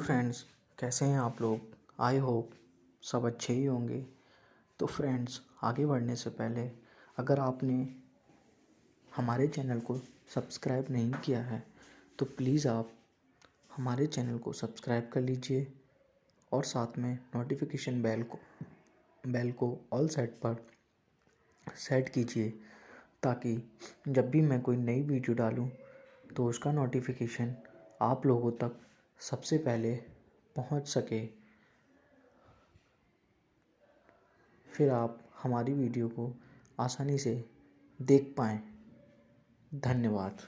Friends, कैसे हैं आप लोग। आई होप सब अच्छे ही होंगे। तो फ्रेंड्स, आगे बढ़ने से पहले अगर आपने हमारे चैनल को सब्सक्राइब नहीं किया है तो प्लीज़ आप हमारे चैनल को सब्सक्राइब कर लीजिए और साथ में नोटिफिकेशन बेल को ऑल सेट पर सेट कीजिए, ताकि जब भी मैं कोई नई वीडियो डालूं तो उसका नोटिफिकेशन आप लोगों तक सबसे पहले पहुंच सके। फिर आप हमारी वीडियो को आसानी से देख पाएँ। धन्यवाद।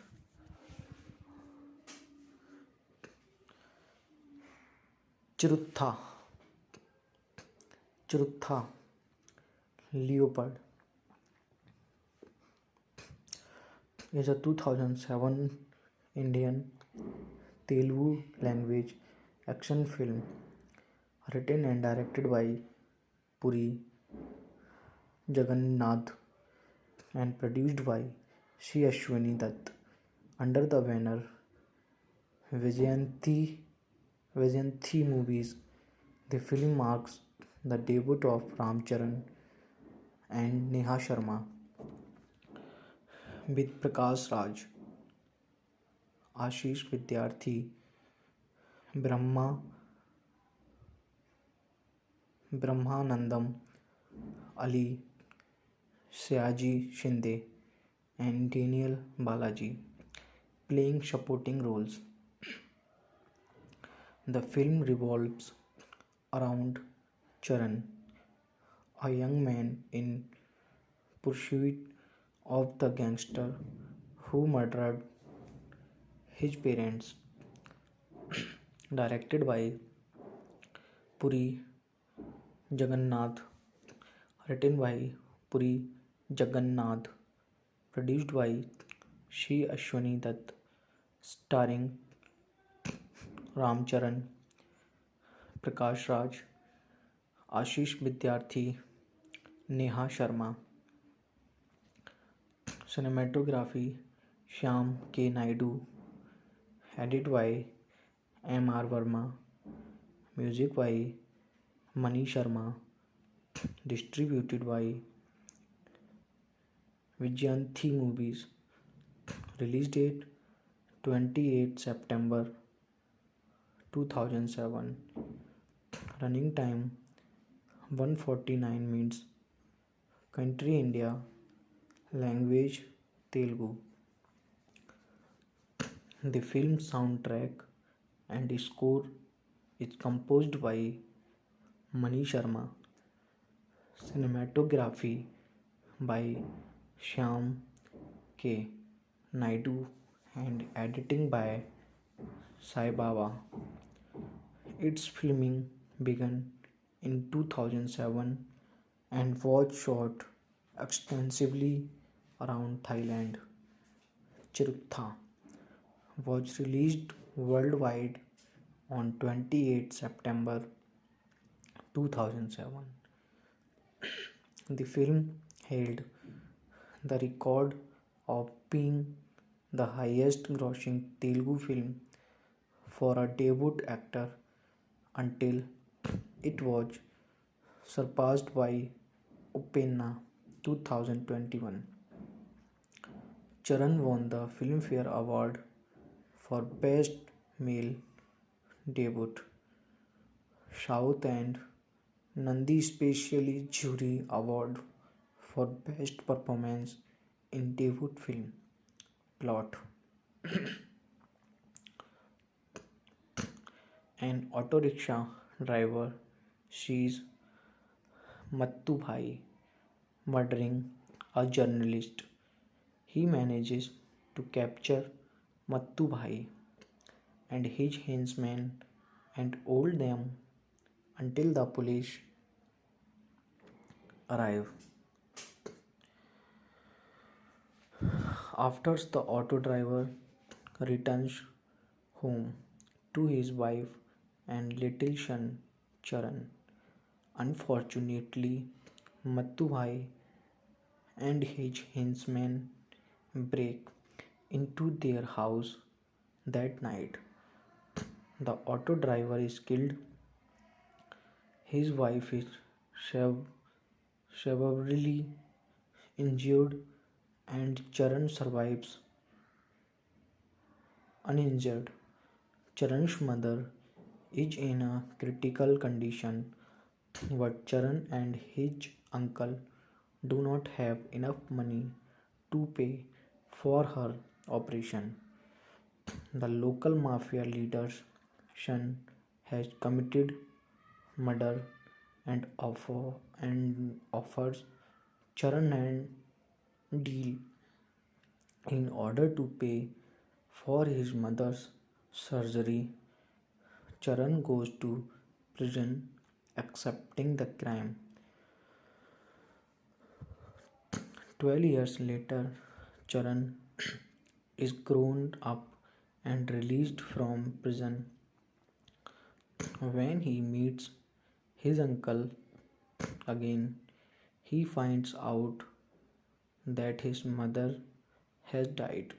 चिरुत्था चिरुत्था leopard is a 2007 Indian Telugu language action film written and directed by Puri Jagannath and produced by C. Ashwini Dutt under the banner Vijayanthi Movies. The film marks the debut of Ram Charan and Neha Sharma with Prakash Raj, Ashish Vidyarthi, Brahmanandam Ali, Sayaji Shinde, and Daniel Balaji playing supporting roles. The film revolves around Charan, a young man in pursuit of the gangster who murdered his parents. Directed by Puri Jagannath, written by Puri Jagannath, produced by Shri Ashwini Dutt, starring Ram Charan, Prakash Raj, Ashish Vidyarthi, Neha Sharma. Cinematography Shyam K. Naidu, edit by M.R. Verma, music by Mani Sharma, distributed by Vijayanthi Movies. Release date 28 September 2007. Running time 149 minutes. Country India. Language Telugu. The film soundtrack and score is composed by Mani Sharma. Cinematography by Shyam K. Naidu and editing by Sai Baba. Its filming began in 2007 and was shot extensively around Thailand. Chiruttha was released worldwide on 28 September 2007. The film held the record of being the highest grossing Telugu film for a debut actor until it was surpassed by Upenna 2021. Charan won the Filmfare Award for Best Male Debut, South, and Nandi Specially Jury Award for Best Performance in Debut Film. Plot: an auto rickshaw driver sees Mattu Bhai murdering a journalist. He manages to capture Mattu Bhai and his henchmen and hold them until the police arrive. After the auto driver returns home to his wife and little son Charan, unfortunately Mattu Bhai and his henchmen break into their house that night. The auto driver is killed, his wife is sev- severely injured, and Charan survives uninjured. Charan's mother is in a critical condition, but Charan and his uncle do not have enough money to pay for her operation. The local mafia leader's son has committed murder and offers Charan a deal in order to pay for his mother's surgery. Charan goes to prison accepting the crime. 12 years later, Charan is grown up and released from prison. When he meets his uncle again, he finds out that his mother has died.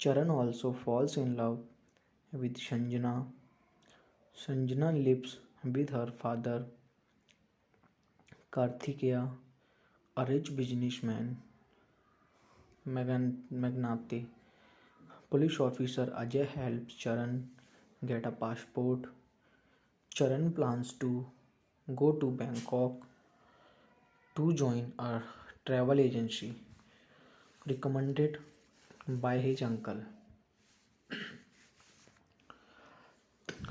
Charan also falls in love with Sanjana. Sanjana lives with her father Karthikeya, a rich businessman magnate. Police officer Ajay helps Charan get a passport. Charan plans to go to Bangkok to join a travel agency recommended by his uncle.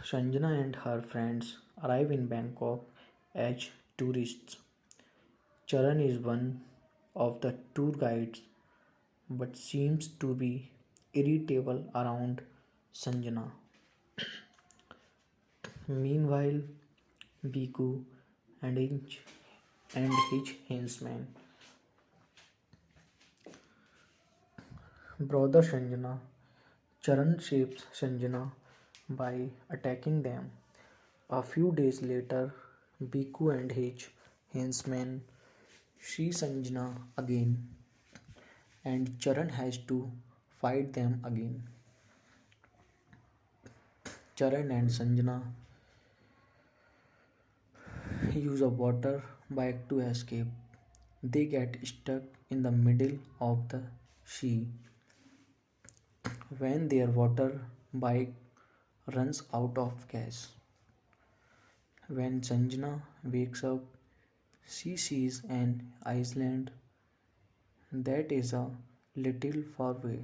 Sanjana and her friends arrive in Bangkok as tourists. Charan is one of the tour guides but seems to be irritable around Sanjana. Meanwhile, Biku and his henchmen brother Sanjana. Charan saves Sanjana by attacking them. A few days later, Biku and his henchmen see Sanjana again, and Charan has to fight them again. Charan and Sanjana use a water bike to escape. They get stuck in the middle of the sea when their water bike runs out of gas. When Sanjana wakes up, she sees an island that is a little far away,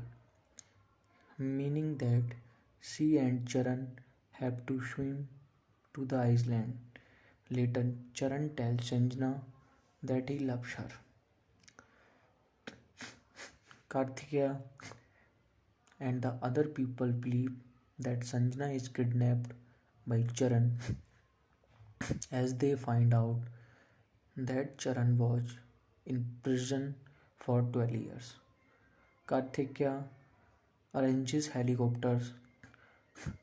meaning that she and Charan have to swim to the island. Later, Charan tells Sanjana that he loves her. Karthikeya and the other people believe that Sanjana is kidnapped by Charan as they find out that Charan was in prison for 12 years. Karthikeya arranges helicopters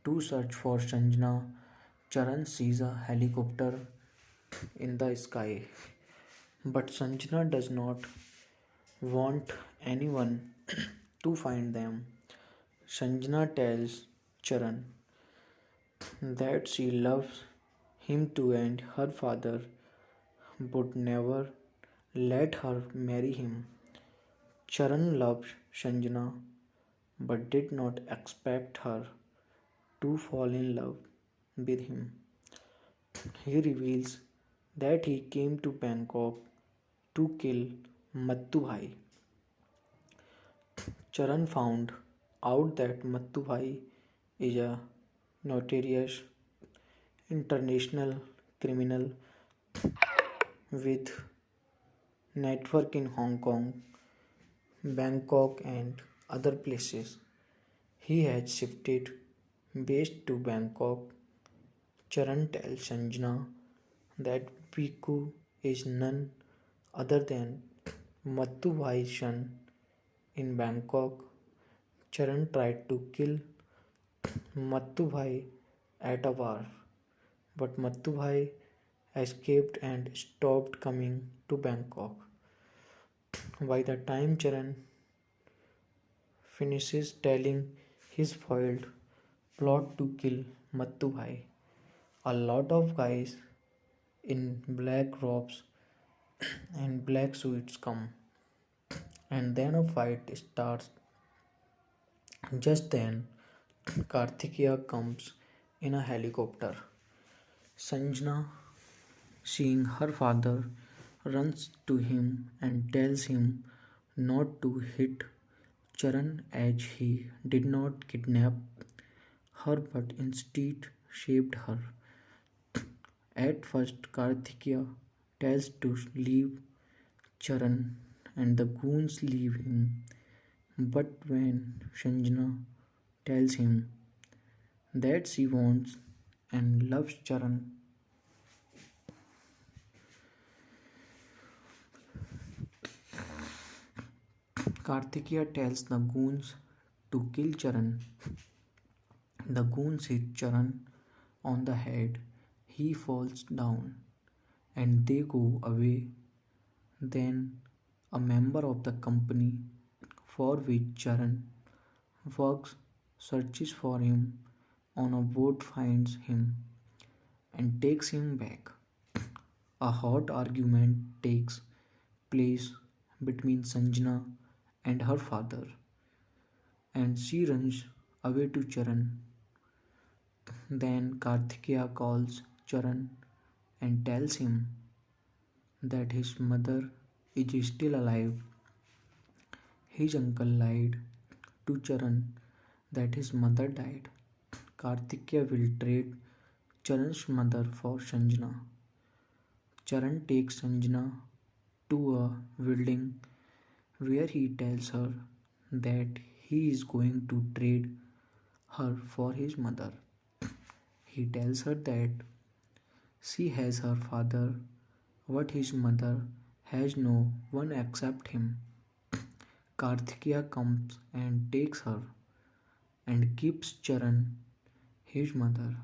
to search for Sanjana. Charan sees a helicopter in the sky, but Sanjana does not want anyone to find them. Sanjana tells Charan that she loves him too and her father would never let her marry him. Charan loves Sanjana but did not expect her to fall in love with him. He reveals that he came to Bangkok to kill Mattu Bhai. Charan found out that Mattu Bhai is a notorious international criminal with network in Hong Kong, Bangkok and other places. He had shifted base to Bangkok. Charan tells Sanjana that Piku is none other than Mattu Bhai's son in Bangkok. Charan tried to kill Mattu Bhai at a war, but Mattu Bhai escaped and stopped coming to Bangkok. By the time Charan finishes telling his foiled plot to kill Mattu Bhai. A lot of guys in black robes and black suits come, and then a fight starts. Just then, Karthikeya comes in a helicopter. Sanjana, seeing her father, runs to him and tells him not to hit Charan as he did not kidnap her but instead shaped her. At first, Karthikeya tells to leave Charan and the goons leave him, but when Sanjana tells him that she wants and loves Charan, Karthikeya tells the goons to kill Charan. The goons hit Charan on the head. He falls down and they go away. Then a member of the company for which Charan works searches for him on a boat, finds him and takes him back. A hot argument takes place between Sanjana and her father, and she runs away to Charan. Then Karthikeya calls Charan and tells him that his mother is still alive. His uncle lied to Charan that his mother died. Karthikeya will trade Charan's mother for Sanjana. Charan takes Sanjana to a building where he tells her that he is going to trade her for his mother. He tells her that she has her father, but his mother has no one except him. Karthikeya comes and takes her and gives Charan his mother,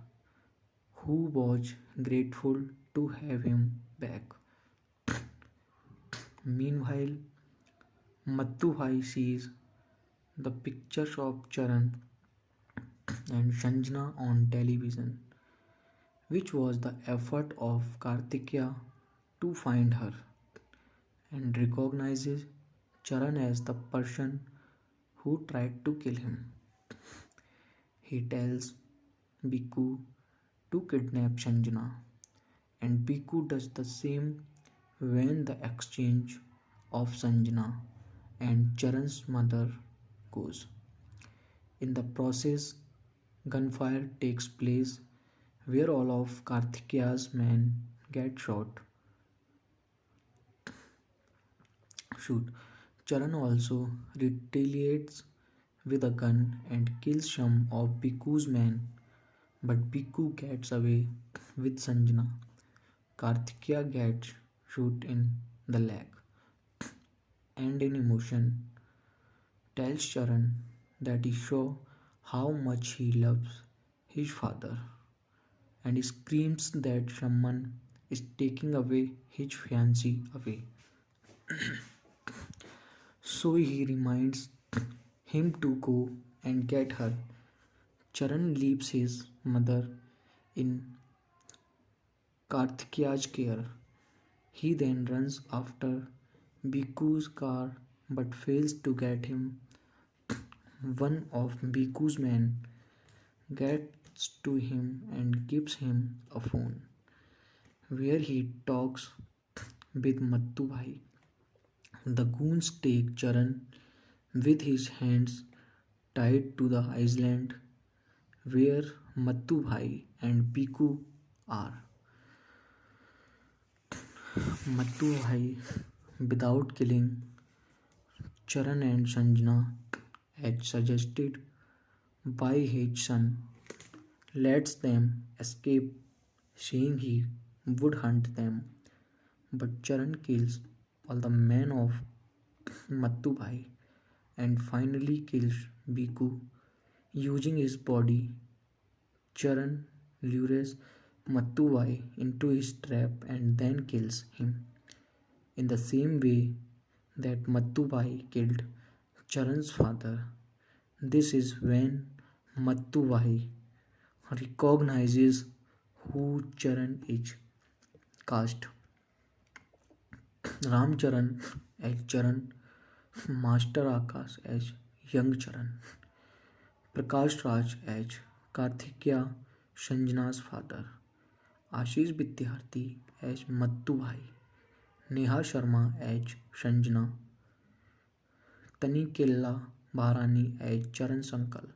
who was grateful to have him back. Meanwhile, Mattu Bhai sees the pictures of Charan and Sanjana on television, which was the effort of Karthikeya to find her, and recognizes Charan as the person who tried to kill him. He tells Bhikkhu to kidnap Sanjana, and Bhikkhu does the same when the exchange of Sanjana and Charan's mother goes. In the process, gunfire takes place where all of Karthikeya's men get shoot. Charan also retaliates with a gun and kills some of Bhikkhu's men, but Bhikkhu gets away with Sanjana. Karthikeya gets shot in the leg and in emotion tells Charan that he shows how much he loves his father and he screams that someone is taking away his fiancée away. So he reminds him to go and get her. Charan leaves his mother in Karthikeya's care. He then runs after Bhikkhu's car but fails to get him. One of Bhikkhu's men gets to him and gives him a phone where he talks with Mattu Bhai. The goons take Charan with his hands tied to the island where Mattu Bhai and Bhikkhu are. Mattu Bhai, without killing Charan and Sanjana as suggested by his son, lets them escape, saying he would hunt them. But Charan kills all the men of Mattu Bhai and finally kills Bhikkhu using his body. Charan lures Mattu Bhai into his trap and then kills him in the same way that Mattu Bhai killed Charan's father. This is when Mattuvahi recognizes who Charan is. Caste Ramcharan as Charan, Master Akash as young Charan, Prakash Raj as Karthikeya, Sanjana's father, Ashish Vidyarthi as Mattu Bhai, Neha Sharma as Sanjana, Tani Kella Bharani as Charan's uncle,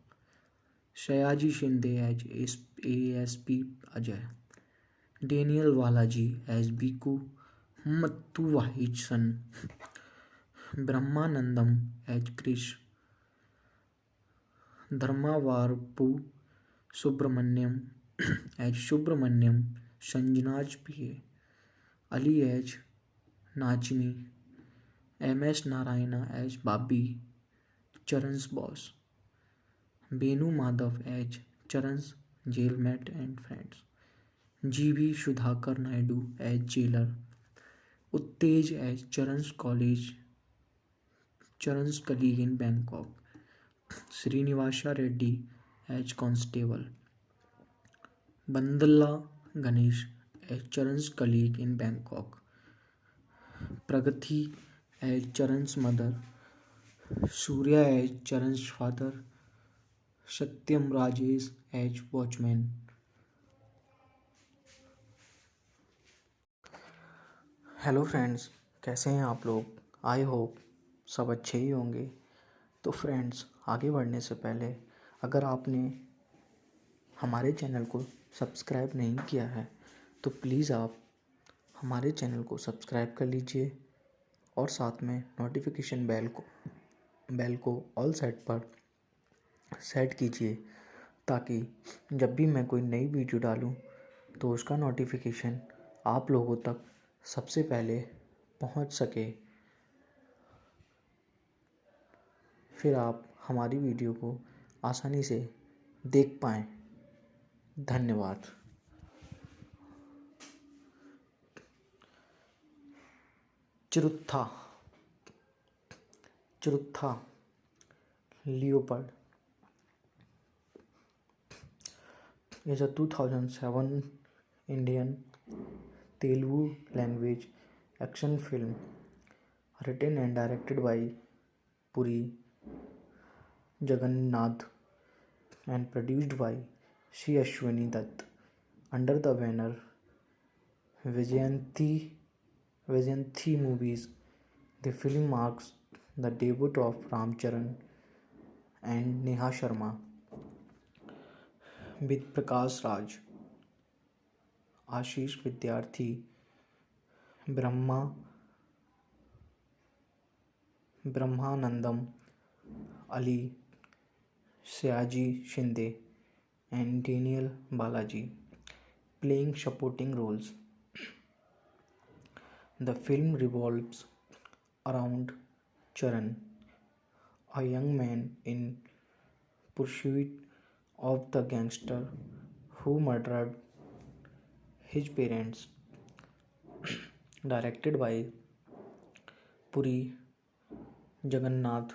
Sayaji Shinde as ASP Ajay, Daniel Balaji as Biku, Mattu Bhai's son, Brahmanandam as Krish, Dharmavarpu Subramaniam as Subramaniam, Sanjana's PA, Ali as Najmi, MS Narayana as Babi, Charan's boss, Benu Madhav as Charan's jailmate and friends, GB Sudhakar Naidu as jailer, Uttej as Charan's colleague in Bangkok, Srinivasa Reddy as constable, Bandala Ganesh as Charan's colleague in Bangkok, Pragati as Charan's mother, Surya as Charan's father, Satyam Rajesh as watchman. Hello friends, कैसे हैं आप लोग? I hope सब अच्छे ही होंगे। तो friends, आगे बढ़ने से पहले अगर आपने हमारे चैनल को सब्सक्राइब नहीं किया है तो प्लीज़ आप हमारे चैनल को सब्सक्राइब कर लीजिए और साथ में नोटिफिकेशन बेल को ऑल सेट पर सेट कीजिए ताकि जब भी मैं कोई नई वीडियो डालूं तो उसका नोटिफिकेशन आप लोगों तक सबसे पहले पहुंच सके। फिर आप हमारी वीडियो को आसानी से देख पाएँ। धन्यवाद। चरुत्था leopard is a 2007 Indian Telugu language action film written and directed by Puri Jagannath and produced by C. Ashwini Dutt under the banner Vijayanthi Movies. The film marks the debut of Ram Charan and Neha Sharma with Prakash Raj, Ashish Vidyarthi, Brahmanandam, Ali, Sayaji Shinde and Daniel Balaji playing supporting roles. The film revolves around Charan, a young man in pursuit of the gangster who murdered his parents. Directed by Puri Jagannath,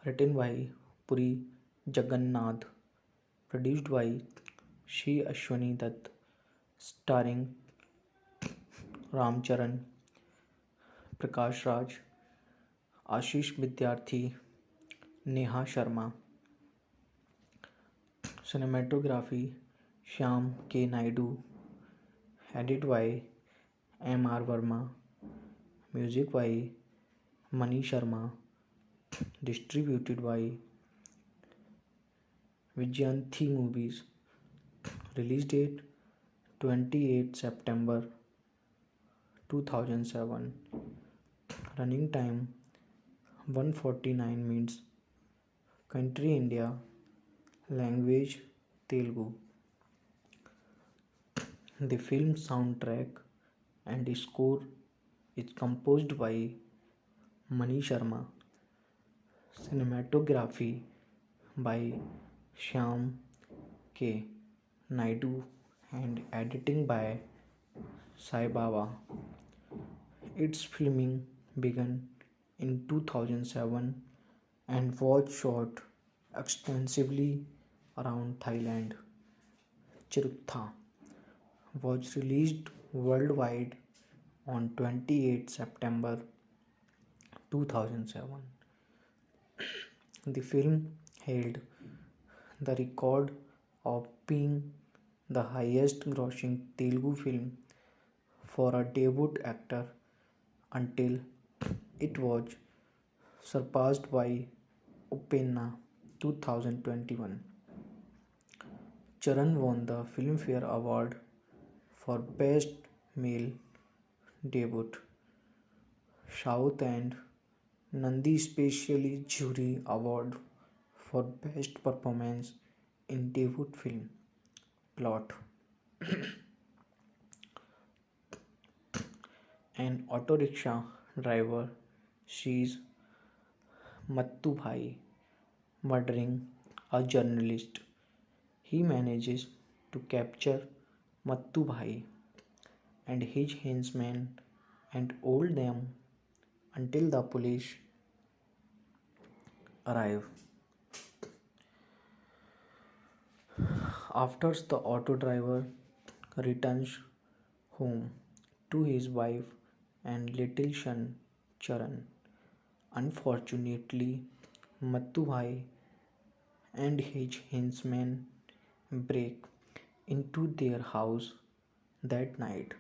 written by Puri Jagannath, produced by C. Ashwini Dutt, starring Ram Charan, Prakash Raj, Ashish Vidyarthi, Neha Sharma. Cinematography Shyam K. Naidu, edit by M.R. Verma, music by Mani Sharma, distributed by Vijayanthi Movies. Release date 28 September 2007. Running time 149 minutes. Country India. Language Telugu. The film soundtrack and score is composed by Mani Sharma. Cinematography by Shyam K. Naidu and editing by Sai Baba. Its filming began in 2007 and was shot extensively around Thailand, Chirutha, was released worldwide on 28 September 2007. The film held the record of being the highest grossing Telugu film for a debut actor until it was surpassed by Upenna 2021. Charan won the Filmfare Award for Best Male Debut, South and Nandi Specially Jury Award for Best Performance in Debut Film. Plot: an auto rickshaw driver sees Mattu Bhai murdering a journalist. He manages to capture Mattu Bhai and his henchmen and hold them until the police arrive. After the auto driver returns home to his wife and little son Charan, unfortunately, Mattu Bhai and his henchmen break into their house that night.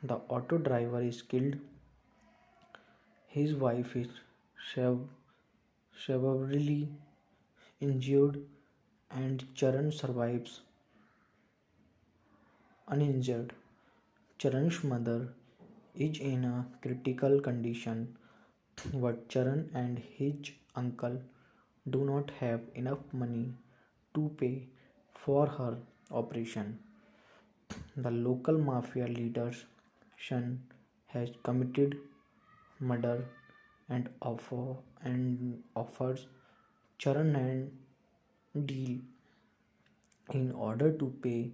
The auto driver is killed, his wife is severely injured, and Charan survives uninjured. Charan's mother is in a critical condition, but Charan and his uncle do not have enough money to pay for her operation. The local mafia leader's son has committed murder and offers Charan a deal. In order to pay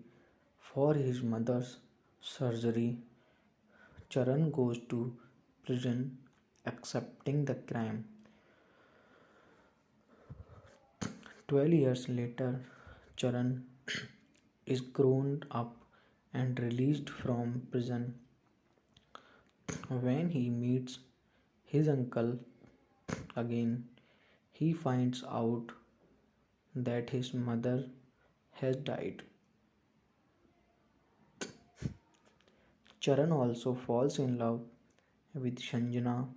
for his mother's surgery, Charan goes to prison accepting the crime. 12 years later, Charan is grown up and released from prison. When he meets his uncle again, he finds out that his mother has died. Charan also falls in love with Sanjana.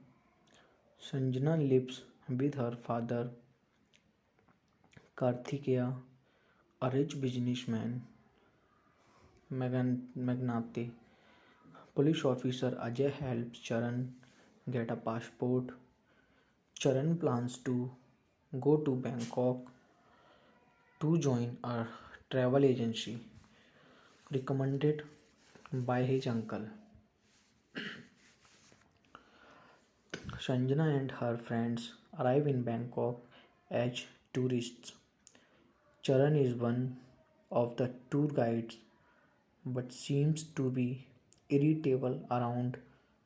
Sanjana lives with her father Karthikeya, a rich businessman magnate. Police officer Ajay helps Charan get a passport. Charan plans to go to Bangkok to join a travel agency recommended by his uncle. Sanjana and her friends arrive in Bangkok as tourists. Charan is one of the tour guides but seems to be irritable around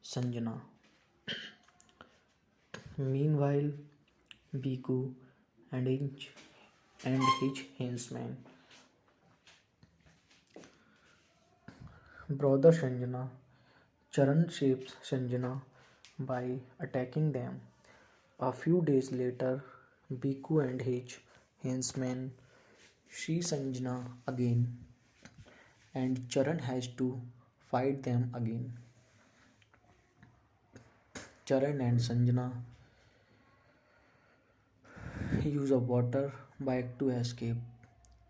Sanjana. Meanwhile, Biku and his henchmen brother Sanjana. Charan saves Sanjana by attacking them. A few days later, Biku and his henchmen see Sanjana again, and Charan has to fight them again. Charan and Sanjana use a water bike to escape.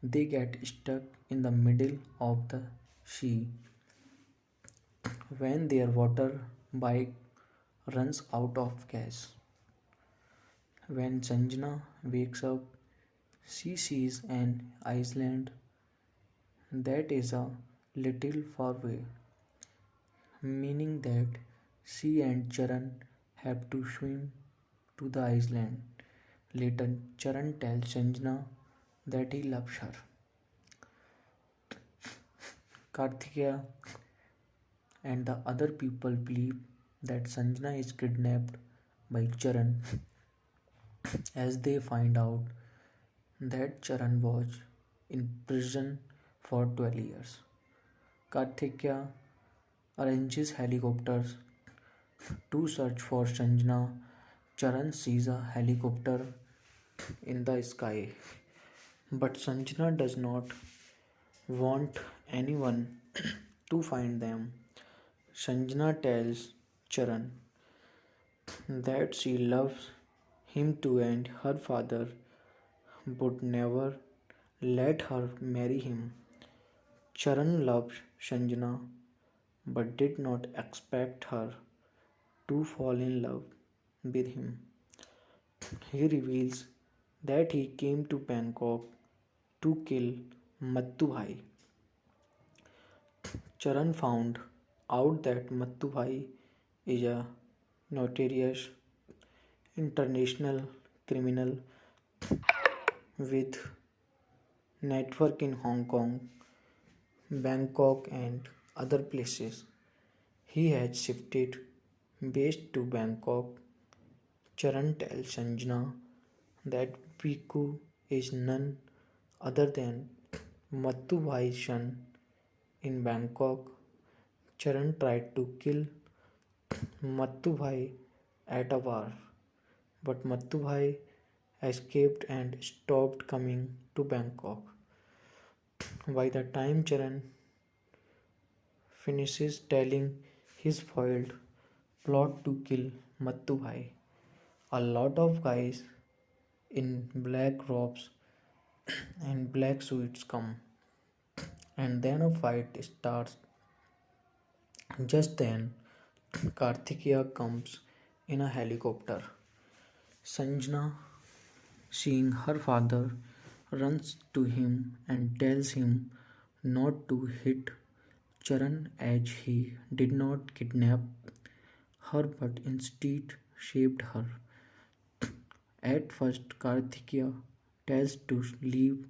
They get stuck in the middle of the sea when their water bike runs out of gas. When Sanjana wakes up, she sees an island that is a little far away, meaning that she and Charan have to swim to the island. Later, Charan tells Sanjana that he loves her. Karthikeya and the other people believe that Sanjana is kidnapped by Charan. As they find out that Charan was in prison for 12 years. Karthikeya arranges helicopters to search for Sanjana. Charan sees a helicopter in the sky, but Sanjana does not want anyone to find them. Sanjana tells Charan that she loves him too and her father would never let her marry him. Charan loves Sanjana but did not expect her to fall in love with him. He reveals that he came to Bangkok to kill Mattu Bhai. Charan found out that Mattu Bhai is a notorious international criminal with network in Hong Kong, Bangkok and other places. He had shifted base to Bangkok. Charan tells Sanjana that Bhikkhu is none other than Mattu Bhai's son in Bangkok. Charan tried to kill Mattu Bhai at a war, but Mattu Bhai escaped and stopped coming to Bangkok. By the time Charan finishes telling his foiled plot to kill Mattu Bhai, a lot of guys in black robes and black suits come, and then a fight starts. Just then, Karthikeya comes in a helicopter. Sanjana, seeing her father, runs to him and tells him not to hit Charan as he did not kidnap her but instead shaped her. At first, Karthikeya tells to leave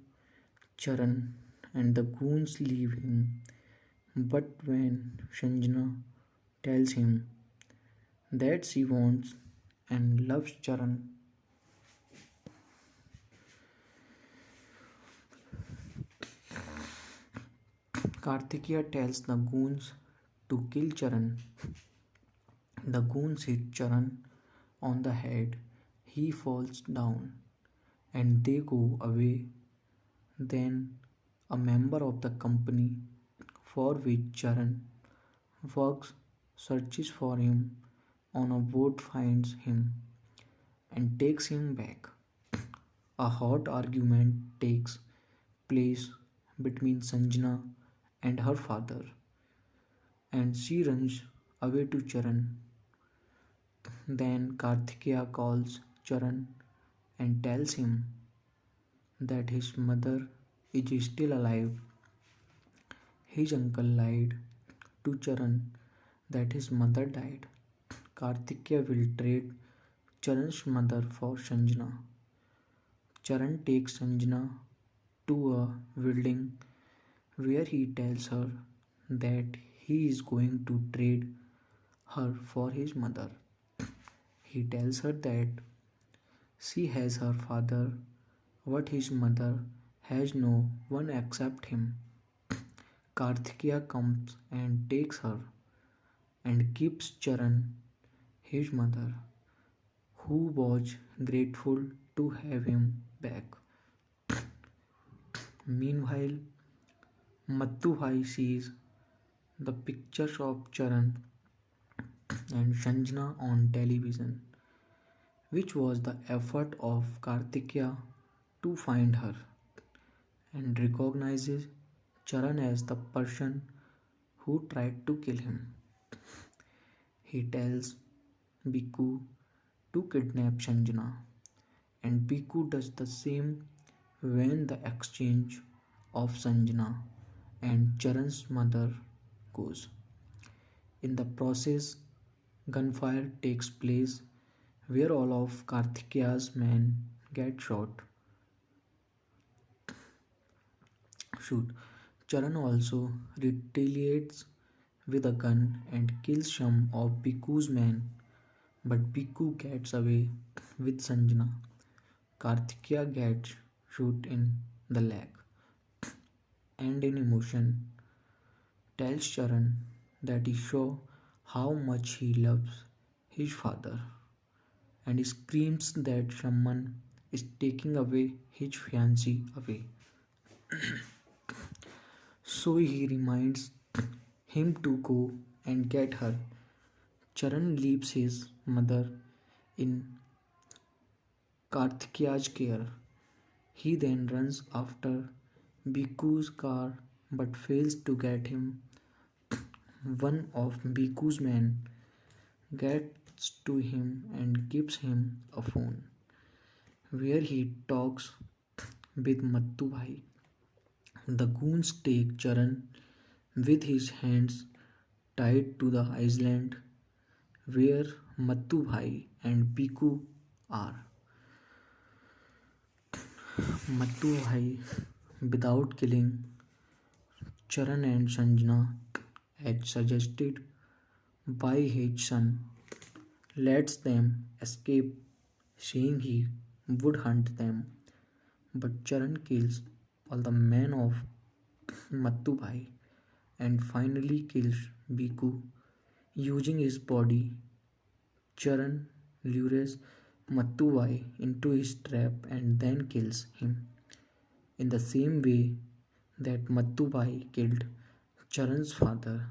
Charan and the goons leave him, but when Sanjana tells him that she wants and loves Charan, Karthikeya tells the goons to kill Charan. The goons hit Charan on the head. He falls down and they go away. Then a member of the company for which Charan works searches for him on a boat, finds him and takes him back. A hot argument takes place between Sanjana and her father, and she runs away to Charan. Then Karthikeya calls Charan and tells him that his mother is still alive. His uncle lied to Charan that his mother died. Karthikeya will trade Charan's mother for Sanjana. Charan takes Sanjana to a building where he tells her that he is going to trade her for his mother. He tells her that she has her father, but his mother has no one except him. Karthikeya comes and takes her and gives Charan his mother, who was grateful to have him back. Meanwhile, Mattu Bhai sees the pictures of Charan and Sanjana on television, which was the effort of Karthikeya to find her, and recognizes Charan as the person who tried to kill him. He tells Bhikkhu to kidnap Sanjana, and Bhikkhu does the same when the exchange of Sanjana and Charan's mother goes. In the process, gunfire takes place where all of Karthikeya's men get shoot. Charan also retaliates with a gun and kills some of Bhikkhu's men, but Bhikkhu gets away with Sanjana. Karthikeya gets shoot in the leg, and in emotion tells Charan that he shows how much he loves his father, and he screams that someone is taking away his fiancée away. So he reminds him to go and get her. Charan leaves his mother in Karthikeya's care. He then runs after Bhiku's car but fails to get him. One of Bhiku's men gets to him and gives him a phone where he talks with Mattu Bhai. The goons take Charan with his hands tied to the island where Mattu Bhai and Bhiku are. Mattu Bhai, without killing Charan and Sanjana as suggested by his son, lets them escape, saying he would hunt them. But Charan kills all the men of Mattu Bhai and finally kills Bhiku using his body. Charan lures Mattu Bhai into his trap and then kills him in the same way that Mattu Bhai killed Charan's father.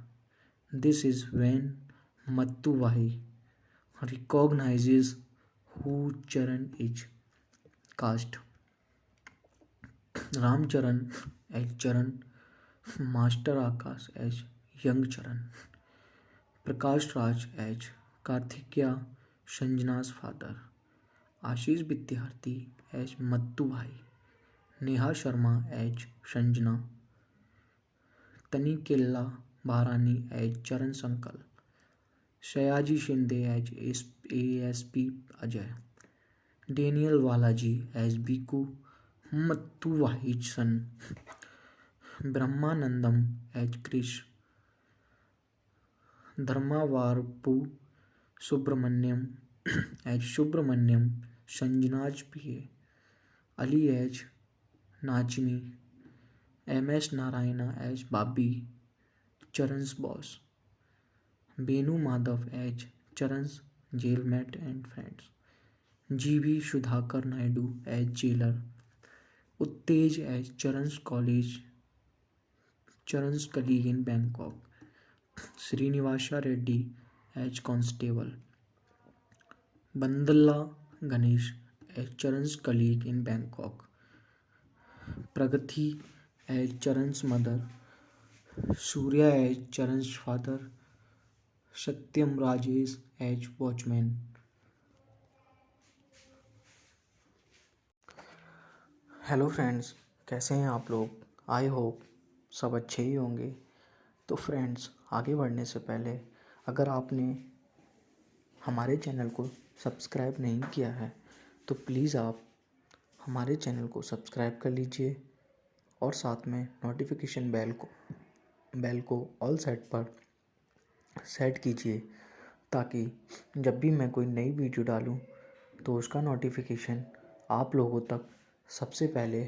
This is when Mattu Bhai recognizes who Charan is. Cast Ram Charan as Charan, Master Akash as young Charan, Prakash Raj as Karthikeya, Sanjana's father, Ashish Vidyarthi as Mattu Bhai, Neha Sharma as Sanjana, Tanikella Bharani as Charan's uncle, Sayaji Shinde as ASP Ajay, Daniel Balaji as Bhiku, Mattu Bhai's son, Brahmanandam as Krish, Dharmavarpu Subramanyam as Subramanyam, Sanjana's PA, Ali as Nachmi, MS Narayana as Babi, Charan's boss, Benu Madhav as Charan's jailmate and friends, GB Sudhakar Naidu as jailer, Uttej as Charan's colleague in Bangkok, Srinivasa Reddy as constable, Bandala Ganesh as Charan's colleague in Bangkok, Pragati as Charan's mother, Surya as Charan's father, Satyam Rajesh as watchman. Hello friends, कैसे हैं आप लोग? I hope सब अच्छे ही होंगे। तो friends, आगे बढ़ने से पहले अगर आपने हमारे चैनल को सब्सक्राइब नहीं किया है तो प्लीज़ आप हमारे चैनल को सब्सक्राइब कर लीजिए और साथ में नोटिफिकेशन बेल को ऑल सेट पर सेट कीजिए ताकि जब भी मैं कोई नई वीडियो डालूं तो उसका नोटिफिकेशन आप लोगों तक सबसे पहले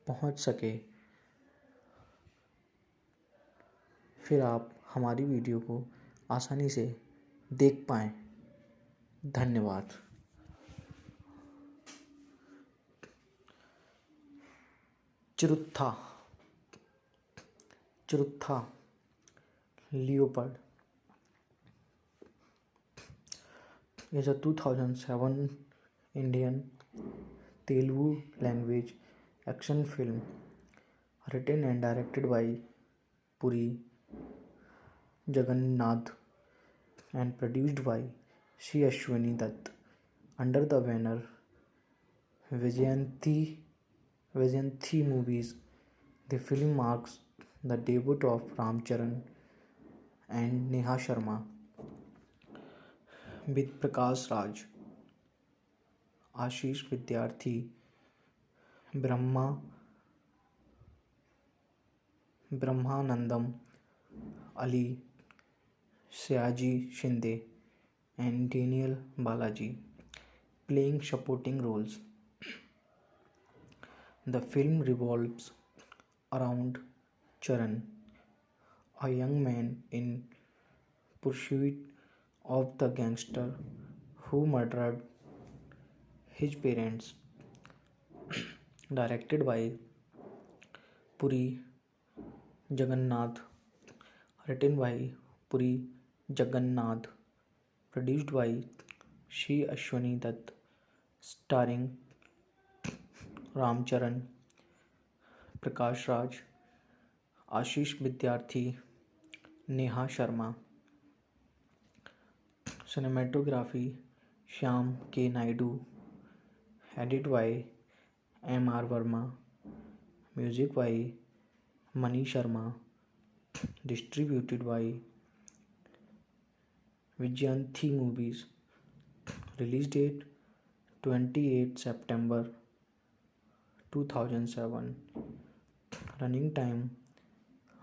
पहुंच सके। फिर आप हमारी वीडियो को आसानी से देख पाएँ। धन्यवाद। चरुत्था leopard is a 2007 Indian Telugu language action film written and directed by Puri Jagannath and produced by C. Ashwini Dutt under the banner Vijayanthi Movies. The film marks the debut of Ram Charan and Neha Sharma with Prakash Raj, Ashish Vidyarthi, Brahmanandam, Ali, Sayaji Shinde and Daniel Balaji playing supporting roles. The film revolves around Charan, a young man in pursuit of the gangster who murdered his parents. Directed by Puri Jagannath, written by Puri Jagannath, produced by Shri Ashwani Dutt, starring Ram Charan, Prakash Raj, Ashish Vidyarthi, Neha Sharma. Cinematography Shyam K. Naidu, edit by M.R. Verma, music by Mani Sharma, distributed by Vijayanthi Movies, release date 28 September 2007, running time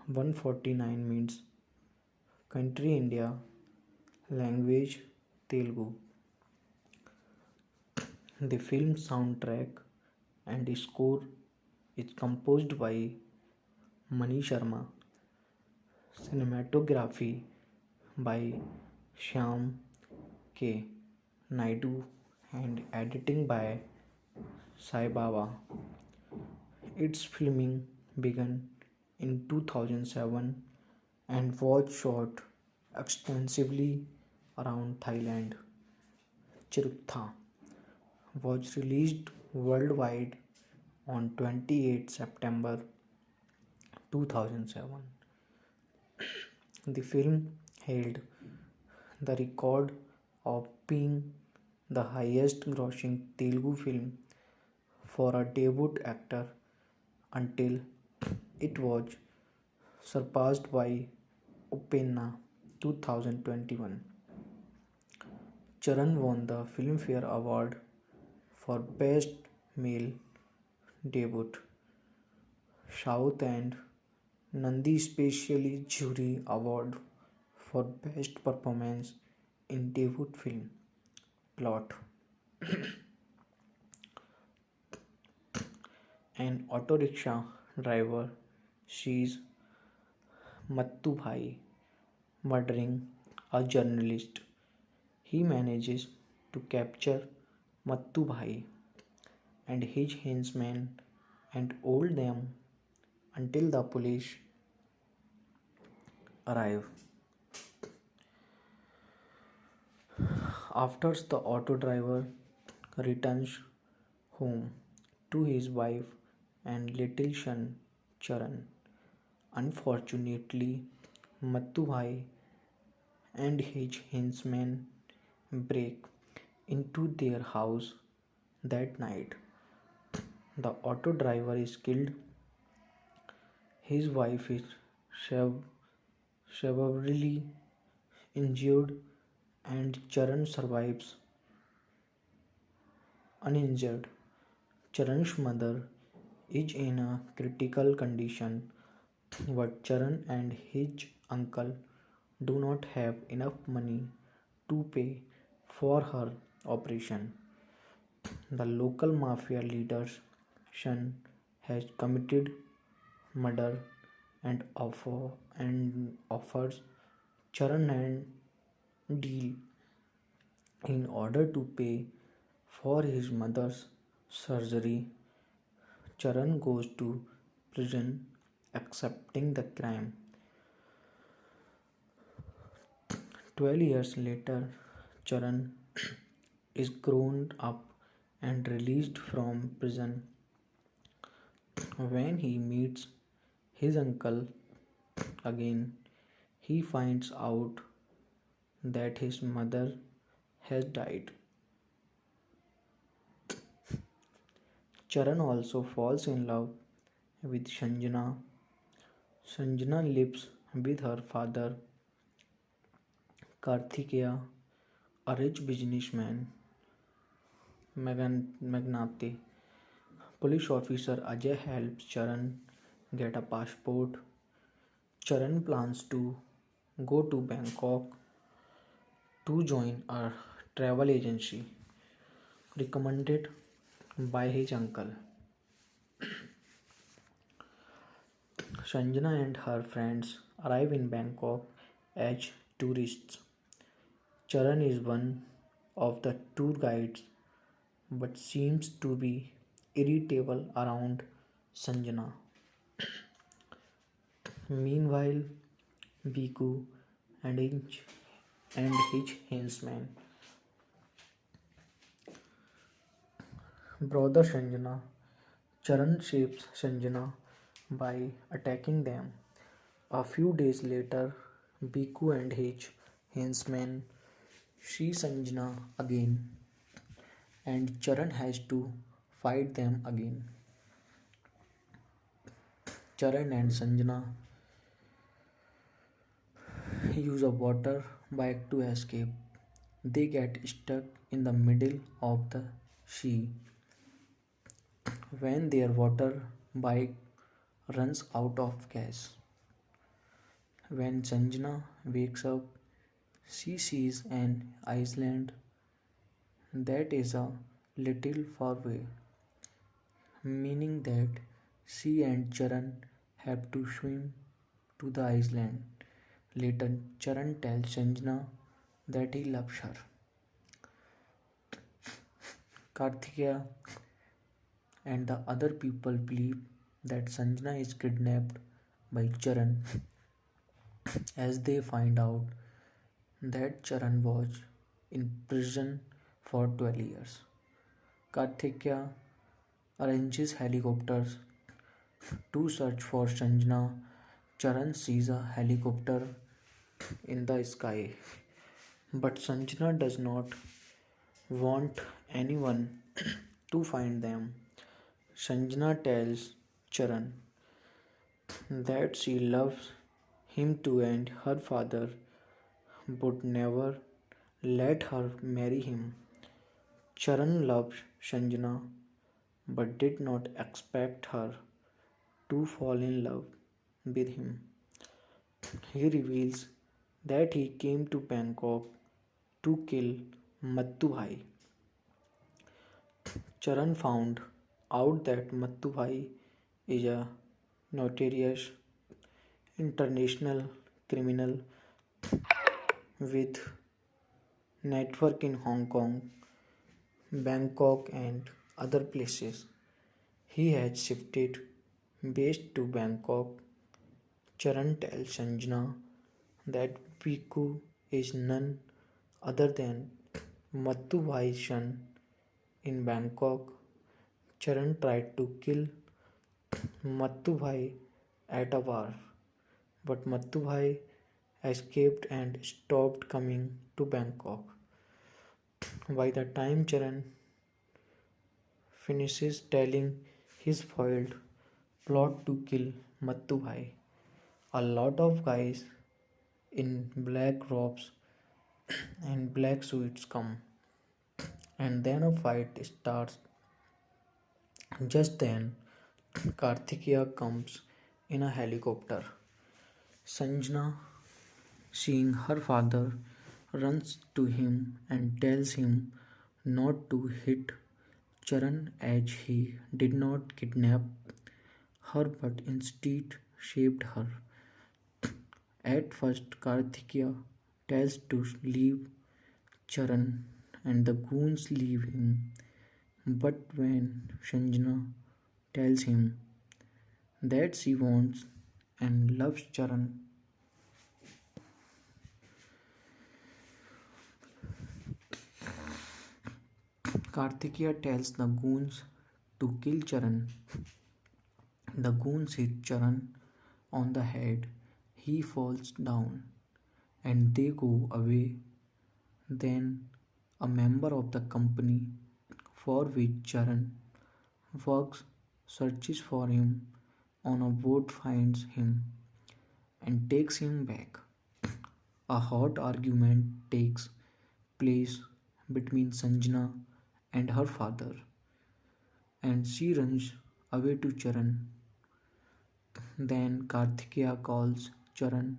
149 minutes, country India, language Telugu. The film soundtrack and score is composed by Mani Sharma, cinematography by Shyam K. Naidu, and editing by Sai Baba. Its filming began in 2007 and was shot extensively around Thailand. Chirutha was released worldwide on 28 September 2007. The film held the record of being the highest grossing Telugu film for a debut actor until it was surpassed by Upenna 2021. Charan won the Filmfare Award for Best Male Debut, South and Nandi Specially Jury Award for Best Performance in Debut Film. Plot: an auto rickshaw driver sees Mattu Bhai murdering a journalist. He manages to capture Mattu Bhai and his henchmen and hold them until the police arrive. After the auto driver returns home to his wife and little son Charan, unfortunately Mattu Bhai and his henchmen break into their house that night. The auto driver is killed, his wife is severely injured, and Charan survives uninjured. Charan's mother is in a critical condition, but Charan and his uncle do not have enough money to pay for her operation. The local mafia leader's son has committed murder and offers Charan a deal. In order to pay for his mother's surgery, Charan goes to prison accepting the crime. 12 years later, Charan is grown up and released from prison. When he meets his uncle again, he finds out that his mother has died. Charan also falls in love with Sanjana. Sanjana lives with her father Karthikeya, a rich businessman magnate. Police officer Ajay helps Charan get a passport. Charan plans to go to Bangkok to join a travel agency recommended by his uncle. Sanjana and her friends arrive in Bangkok as tourists. Charan is one of the tour guides but seems to be irritable around Sanjana. Meanwhile, Biku and his henchmen brother Sanjana. Charan saves Sanjana by attacking them. A few days later, Biku and his henchmen see Sanjana again, and Charan has to fight them again. Charan and Sanjana use a water bike to escape. They get stuck in the middle of the sea when their water bike runs out of gas. When Sanjana wakes up, she sees an island that is a little far away, meaning that she and Charan have to swim to the island. Later, Charan tells Sanjana that he loves her. Karthikeya and the other people believe that Sanjana is kidnapped by Charan as they find out that Charan was in prison for 12 years. Karthikeya arranges helicopters to search for Sanjana. Charan sees a helicopter in the sky, but Sanjana does not want anyone to find them. Sanjana tells Charan that she loves him too and her father would never let her marry him. Charan loves Sanjana but did not expect her to fall in love with him. He reveals that he came to Bangkok to kill Mattu Bhai. Charan found out that Mattu Bhai is a notorious international criminal with network in Hong Kong, Bangkok and other places. He has shifted base to Bangkok. Charan tells Sanjana that Piku is none other than Mattu Bhai's son in Bangkok. Charan tried to kill Mattu Bhai at a war, but Mattu Bhai escaped and stopped coming to Bangkok. By the time Charan finishes telling his foiled plot to kill Mattu Bhai, a lot of guys in black robes and black suits come, and then a fight starts. Just then, Karthikeya comes in a helicopter. Sanjana, seeing her father, runs to him and tells him not to hit Charan as he did not kidnap her but instead saved her. At first, Karthikeya tells to leave Charan and the goons leave him, but when Sanjana tells him that she wants and loves Charan, Karthikeya tells the goons to kill Charan. The goons hit Charan on the head. He falls down and they go away. Then a member of the company for which Charan works searches for him on a boat, finds him and takes him back. A hot argument takes place between Sanjana and her father, and she runs away to Charan. Then Karthikeya calls Charan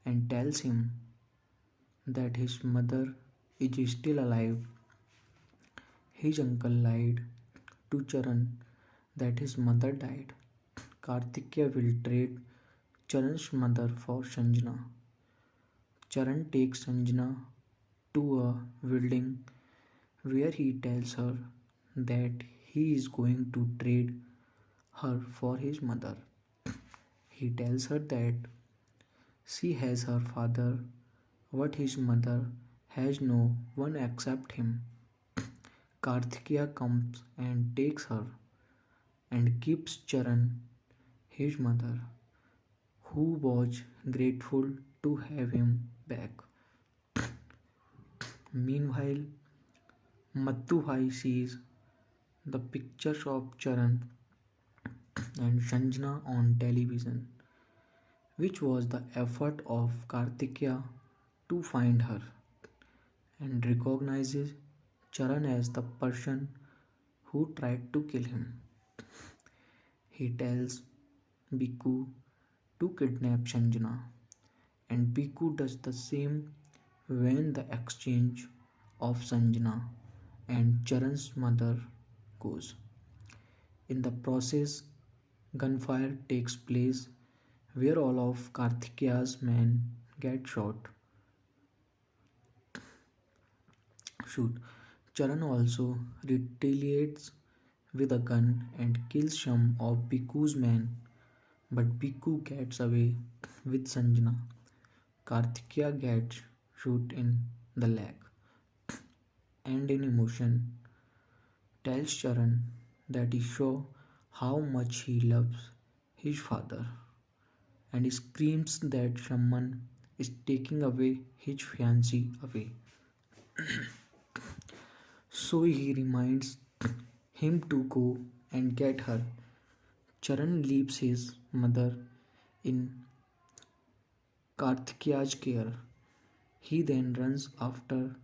and tells him that his mother is still alive. His uncle lied to Charan that his mother died, Kartikeya will trade Charan's mother for Sanjana. Charan takes Sanjana to a building where he tells her that he is going to trade her for his mother. He tells her that she has her father, but his mother has no one except him. Kartikeya comes and takes her and gives Charan his mother, who was grateful to have him back. Meanwhile, Mattubhai sees the pictures of Charan and Sanjana on television, which was the effort of Kartikeya to find her, and recognizes Charan as the person who tried to kill him. He tells Bhikkhu to kidnap Sanjana, and Bhikkhu does the same when the exchange of Sanjana and Charan's mother goes. In the process, gunfire takes place where all of Kartikeya's men get shoot. Charan also retaliates with a gun and kills some of Bhikkhu's men, but Bhikkhu gets away with Sanjana. Kartikeya gets shot in the leg and in emotion tells Charan that he shows how much he loves his father and screams that someone is taking away his fiancée away. So he reminds him to go and get her. Charan leaves his mother in Kartikeya's care. He then runs after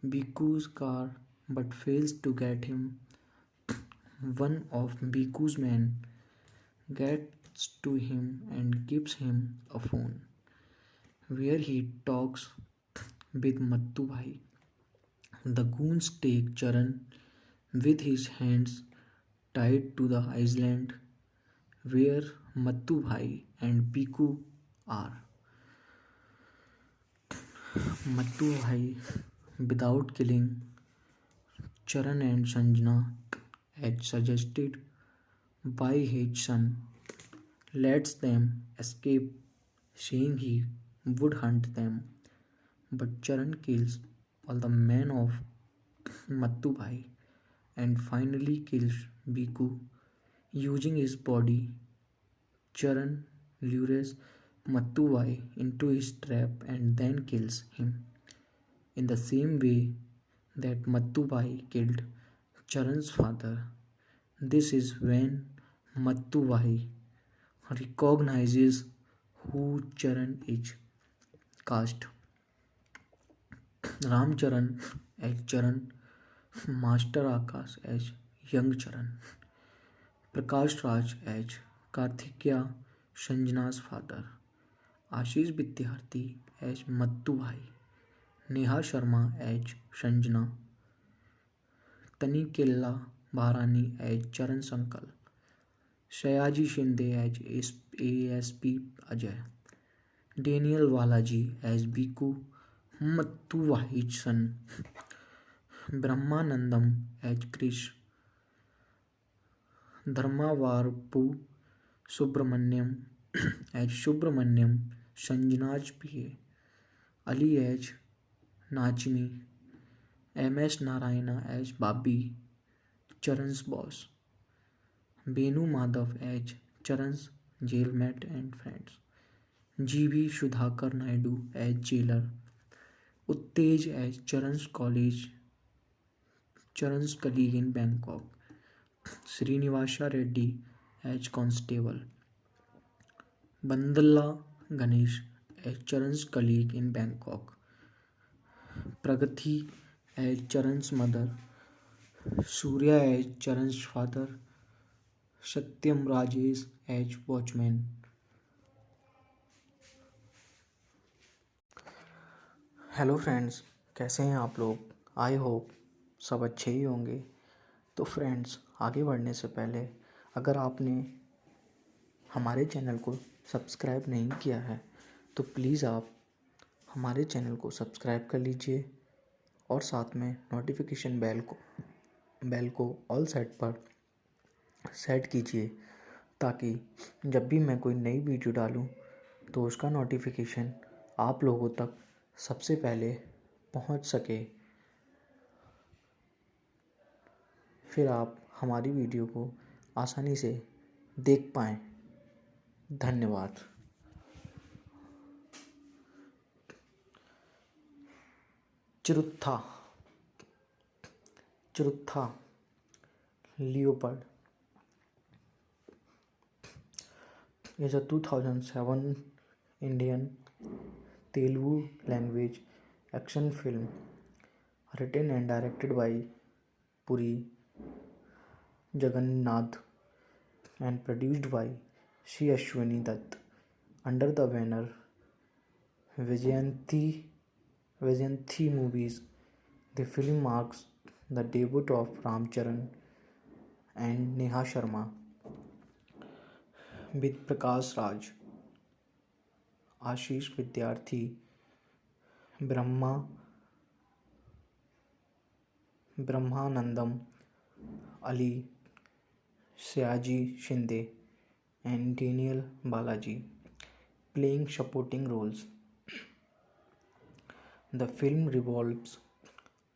Bhikkhu's car but fails to get him. One of Bhikkhu's men gets to him and gives him a phone where he talks with Mattubhai. The goons take Charan with his hands tied to the island where Mattubhai and Bhikkhu are. Mattubhai, without killing Charan and Sanjana as suggested by his son, lets them escape, saying he would hunt them. But Charan kills all the men of Mattubhai and finally kills Bhikkhu using his body. Charan lures Mattubhai into his trap and then kills him in the same way that Mattubhai killed Charan's father. This is when Mattubhai recognizes who Charan is. Cast: Ram Charan as Charan, Master Akash as young Charan, Prakash Raj as Kartikeya, Sanjana's father, Ashish Vidyarthi as Mattubhai, Neha Sharma as Sanjana, Tanikella Bharani as Charan's uncle, Sayaji Shinde as ASP Ajay, Daniel Balaji as Bhikkhu, Mattubhai's son, Brahmanandam as Krish, Dharmavarpu Subramanyam as Subramanyam, Sanjana's PA, Ali as Nachmi, MS Narayana as Babi, Charan's boss, Benu Madhav as Charan's jailmate and friends, GB Sudhakar Naidu as jailer, Uttej as Charan's colleague in Bangkok, Srinivasa Reddy as constable, Bandala Ganesh as Charan's colleague in Bangkok, Pragati as Charan's mother, Surya as Charan's father, Satyam Rajesh as watchman. Hello friends, कैसे हैं आप लोग? I hope सब अच्छे ही होंगे। तो friends, आगे बढ़ने से पहले अगर आपने हमारे चैनल को सब्सक्राइब नहीं किया है तो प्लीज़ आप हमारे चैनल को सब्सक्राइब कर लीजिए और साथ में नोटिफिकेशन बेल को ऑल सेट पर सेट कीजिए, ताकि जब भी मैं कोई नई वीडियो डालूं तो उसका नोटिफिकेशन आप लोगों तक सबसे पहले पहुंच सके। फिर आप हमारी वीडियो को आसानी से देख पाएँ। धन्यवाद। चिरुत्था चिरुत्था leopard is a 2007 Indian Telugu language action film written and directed by Puri Jagannath and produced by Sri Ashwini Dutt under the banner Vijayanthi Movies. The film marks the debut of Ram Charan and Neha Sharma with Prakash Raj, Ashish Vidyarthi, Brahmanandam Ali, Sayaji Shinde, and Daniel Balaji playing supporting roles. The film revolves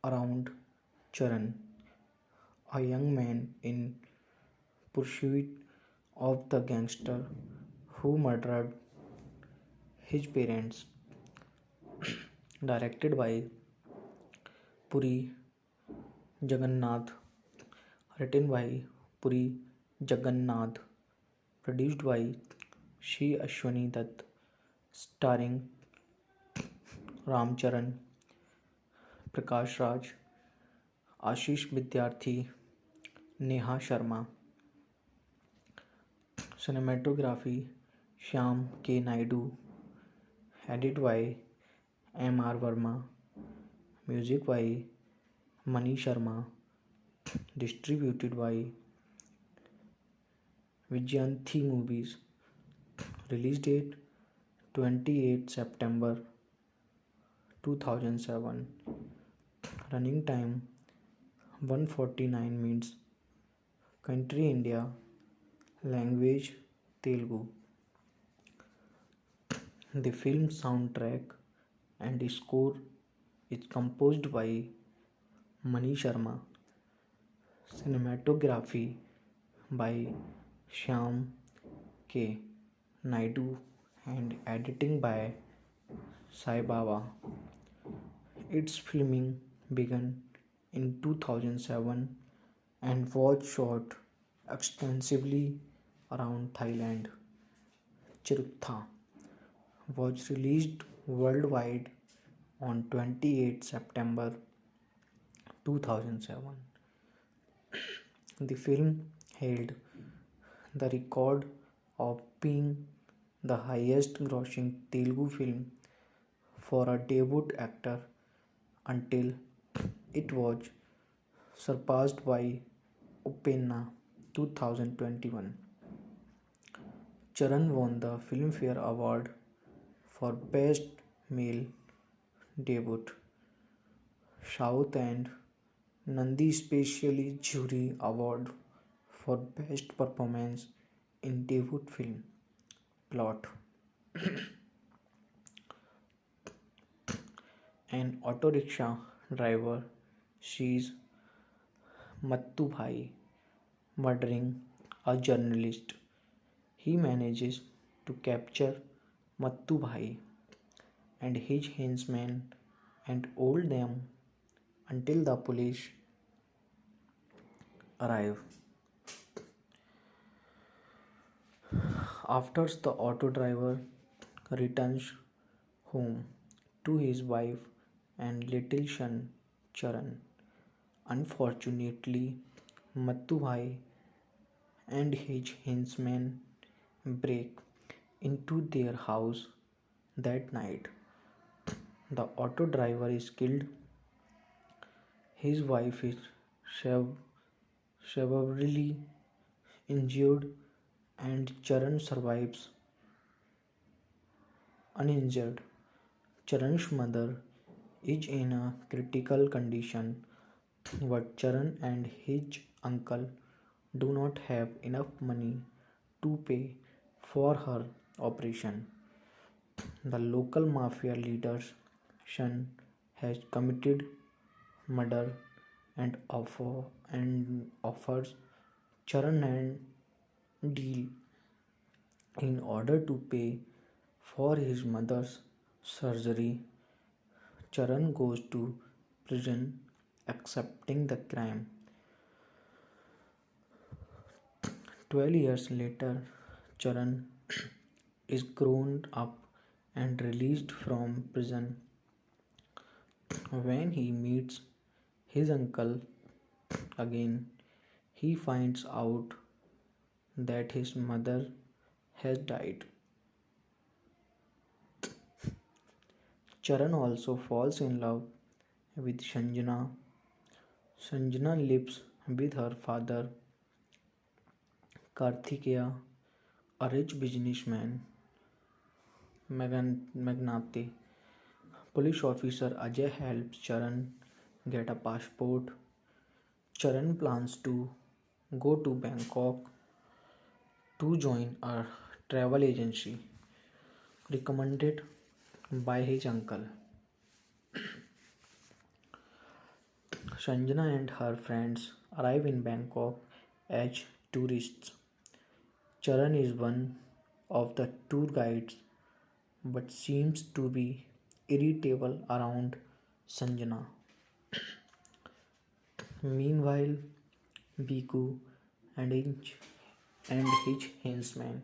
around Charan, a young man in pursuit of the gangster who murdered his parents. Directed by Puri Jagannath, written by Puri Jagannath, produced by Sri Ashwini Dutt, starring Ram Charan, Prakash Raj, Ashish Vidyarthi, Neha Sharma. Cinematography Shyam K. Naidu, edit by M.R. Verma, music by Mani Sharma, distributed by Vijayanthi Movies. Release date 28 September 2007. Running time 149 minutes. Country India. Language Telugu. The film soundtrack and score is composed by Mani Sharma. Cinematography by Shyam K. Naidu and editing by Sai Baba. Its filming began in 2007 and was shot extensively around Thailand. Chiruttha was released worldwide on 28 September 2007. The film held the record of being the highest grossing Telugu film for a debut actor until it was surpassed by Upenna 2021. Charan won the Filmfare Award for Best Male Debut, South and Nandi Specially Jury Award for Best Performance in Debut Film. Plot: an auto rickshaw driver sees Mattu Bhai murdering a journalist. He manages to capture Mattu Bhai and his henchmen and hold them until the police arrive. After the auto driver returns home to his wife and little son Charan, unfortunately Mattu Bhai and his henchmen break into their house that night. The auto driver is killed. His wife is severely injured and Charan survives uninjured. Charan's mother is in a critical condition, but Charan and his uncle do not have enough money to pay for her operation. The local mafia leader's son has committed murder and offers Charan and deal in order to pay for his mother's surgery. Charan goes to prison accepting the crime. 12 years later, Charan is grown up and released from prison. When he meets his uncle again, he finds out that his mother has died. Charan also falls in love with Sanjana. Sanjana lives with her father Karthikeya, a rich businessman magnate. Police officer Ajay helps Charan get a passport. Charan plans to go to Bangkok to join a travel agency recommended by his uncle. Sanjana and her friends arrive in Bangkok as tourists. Charan is one of the tour guides but seems to be irritable around Sanjana. Meanwhile, Biku and his henchmen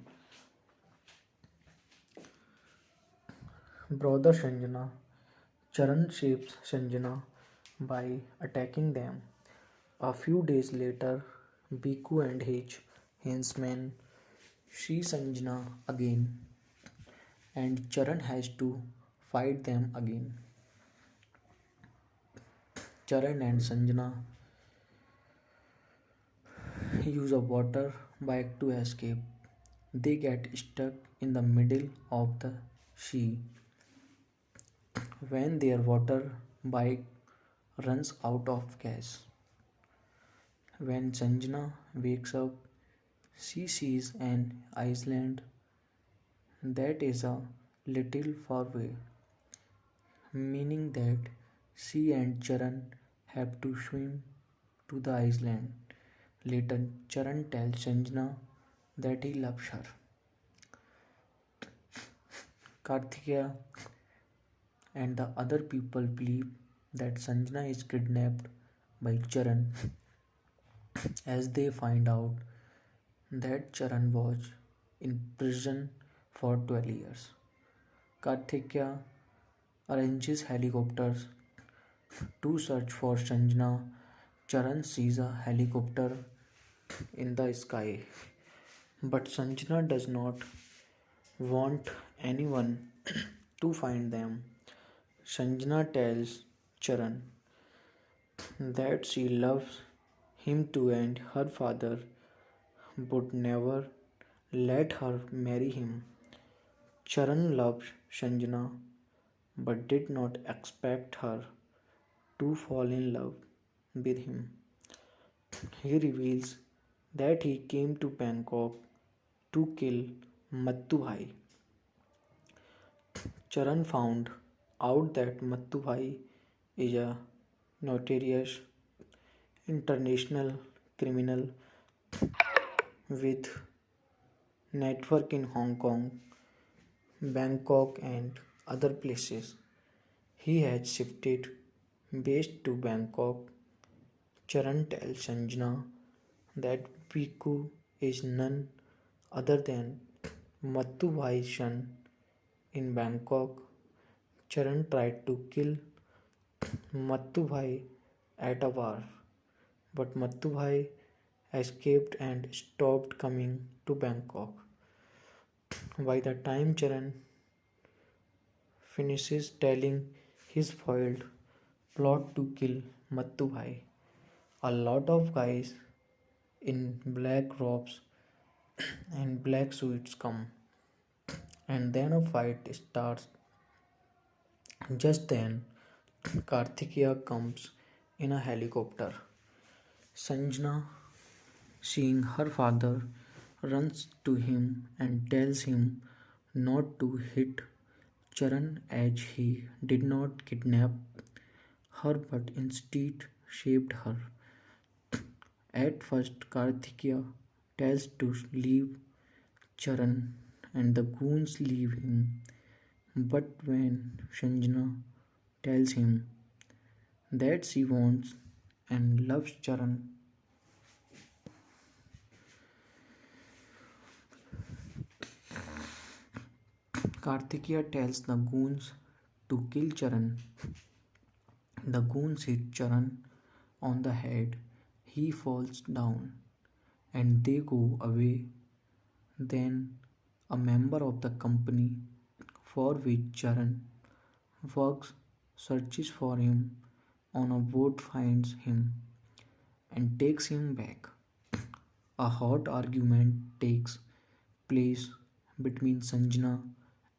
brother Sanjana. Charan saves Sanjana by attacking them. A few days later, Biku and his henchmen see Sanjana again, and Charan has to fight them again. Charan and Sanjana use a water bike to escape. They get stuck in the middle of the sea when their water bike runs out of gas. When Sanjana wakes up, she sees an island that is a little far away, meaning that she and Charan have to swim to the island. Later, Charan tells Sanjana that he loves her. Karthikeya and the other people believe that Sanjana is kidnapped by Charan as they find out that Charan was in prison for 12 years. Karthikeya arranges helicopters to search for Sanjana. Charan sees a helicopter in the sky, but Sanjana does not want anyone to find them. Sanjana tells Charan that she loves him too and her father would never let her marry him. Charan loves Sanjana but did not expect her to fall in love with him. He reveals that he came to Bangkok to kill Mattu Bhai. Charan found out that Mattu Bhai is a notorious international criminal with network in Hong Kong, Bangkok and other places. He had shifted base to Bangkok. Charan tells Sanjana that Piku is none other than Mattu Bhai's son in Bangkok. Charan tried to kill Mattu Bhai at a war, but Mattu Bhai escaped and stopped coming to Bangkok. By the time Charan finishes telling his foiled plot to kill Mattu Bhai, a lot of guys in black robes and black suits come, and then a fight starts. Just then, Kartikeya comes in a helicopter. Sanjana, seeing her father, runs to him and tells him not to hit Charan as he did not kidnap her but instead shaped her. At first, Kartikeya tells to leave Charan and the goons leave him, but when Sanjana tells him that she wants and loves Charan, Kartikeya tells the goons to kill Charan. The goons hit Charan on the head. He falls down and they go away. Then a member of the company for which Charan works searches for him on a boat, finds him and takes him back. A hot argument takes place between Sanjana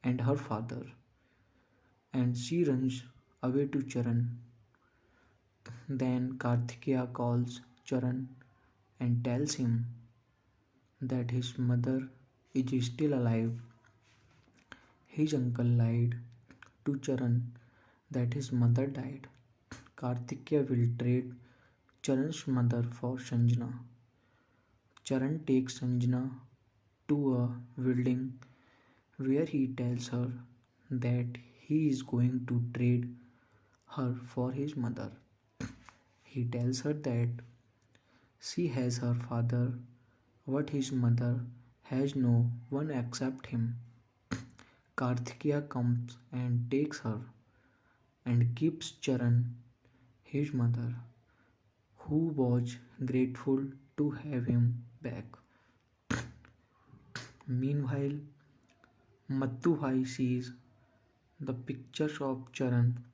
and her father, and she runs away to Charan. Then Kartikeya calls Charan and tells him that his mother is still alive. His uncle lied to Charan that his mother died. Kartikeya will trade Charan's mother for Sanjana. Charan takes Sanjana to a building where he tells her that he is going to trade her for his mother. He tells her that she has her father, but his mother has no one except him. Kartikeya comes and takes her and gives Charan his mother, who was grateful to have him back. Meanwhile, Mattu sees the pictures of Charan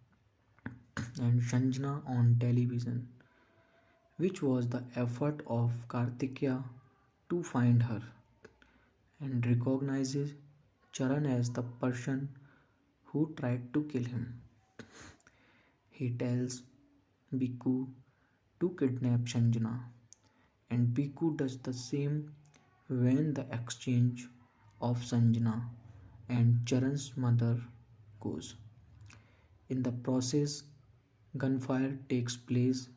and Sanjana on television, which was the effort of Kartikeya to find her, and recognizes Charan as the person who tried to kill him. He tells Bhikkhu to kidnap Sanjana, and Bhikkhu does the same when the exchange of Sanjana and Charan's mother goes. In the process, gunfire takes place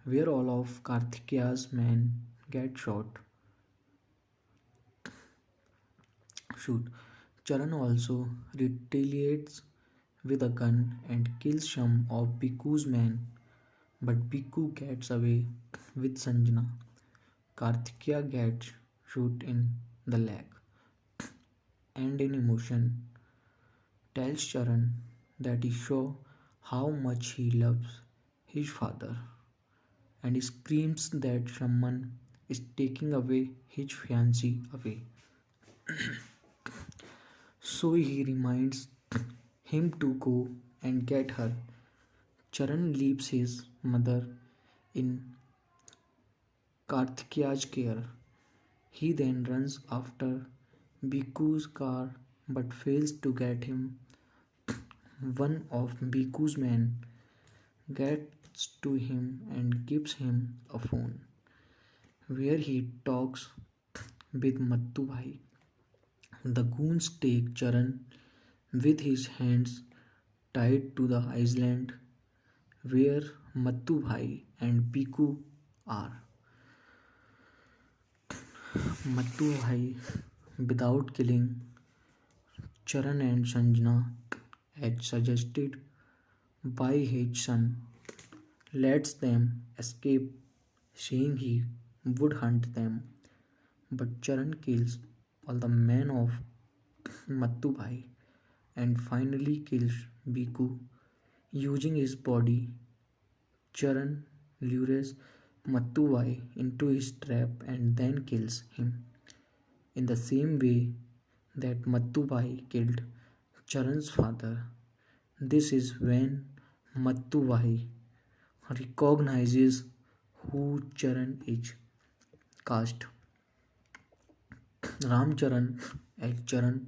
where all of Kartikeya's men get shoot. Charan also retaliates with a gun and kills some of Bhikkhu's men, but Bhikkhu gets away with Sanjana. Kartikeya gets shot in the leg and in emotion tells Charan that he saw how much he loves his father and screams that someone is taking away his fiancée away. So he reminds him to go and get her. Charan leaves his mother in Kartikeya's care. He then runs after Bhikkhu's car but fails to get him. One of Bhikkhu's men gets to him and gives him a phone where he talks with Mattu. The goons take Charan with his hands tied to the island where Mattu and Bhikkhu are. Mattu, without killing Charan and Sanjana, as suggested by his son, lets them escape, saying he would hunt them. But Charan kills all the men of Mattu and finally kills Bhikkhu using his body. Charan lures Mattu into his trap and then kills him in the same way that Mattu killed Charan's father. This is when Mattu recognizes who Charan is. Cast. Ram Charan as Charan,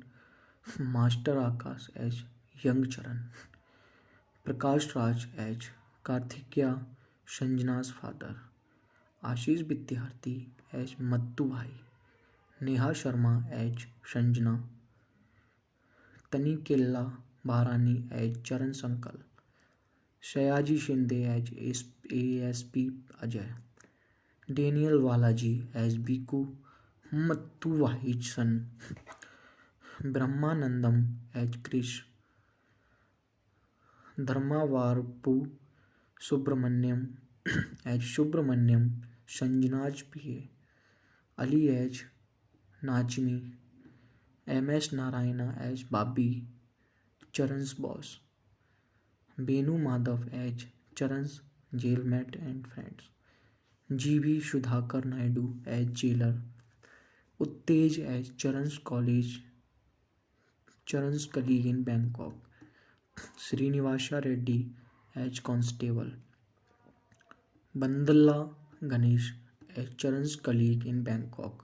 master Akash as young Charan, Prakash Raj as Karthikeya Sanjana's father, Ashish Vidyarthi as Mattu Bhai, Neha Sharma as Sanjana, Tanikella Bharani as Charan संकल, Sayaji Shinde as ASP Ajay, Daniel Balaji as Biku Mattu वाहिचसन, Brahmanandam as Krish, Dharmavarapu Subramanyam as Subramanyam Sanjana's PA, Ali as Najmi, MS Narayana as Babi Charan's boss, Venu Madhav as Charan's jailmate and friends, GB Sudhakar Naidu as jailer, Uttej as Charan's college Charan's colleague in Bangkok, Srinivasa Reddy as constable, Bandla Ganesh as Charan's colleague in Bangkok,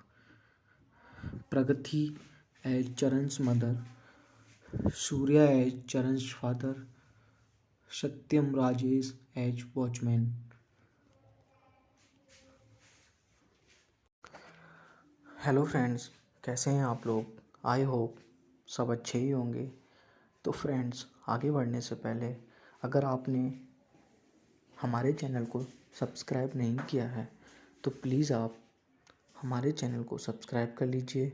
Pragathi as Charan's mother, Surya as Charan's father, Satyam Rajesh as watchman. Hello friends, कैसे हैं आप लोग? I hope सब अच्छे ही होंगे। तो friends, आगे बढ़ने से पहले अगर आपने हमारे चैनल को सब्सक्राइब नहीं किया है तो प्लीज़ आप हमारे चैनल को सब्सक्राइब कर लीजिए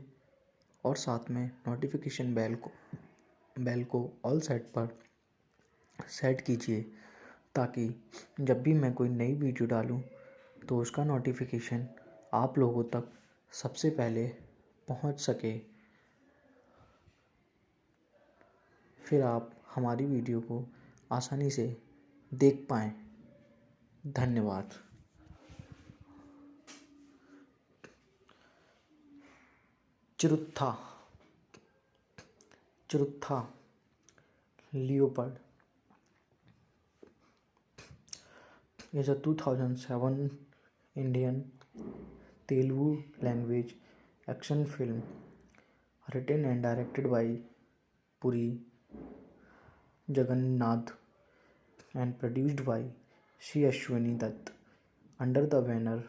और साथ में नोटिफिकेशन बेल को ऑल सेट पर सेट कीजिए, ताकि जब भी मैं कोई नई वीडियो डालूं तो उसका नोटिफिकेशन आप लोगों तक सबसे पहले पहुंच सके। फिर आप हमारी वीडियो को आसानी से देख पाएँ। धन्यवाद। चरुत्था leopard is a 2007 Indian Telugu language action film written and directed by Puri Jagannath and produced by C. Ashwani Dutt under the banner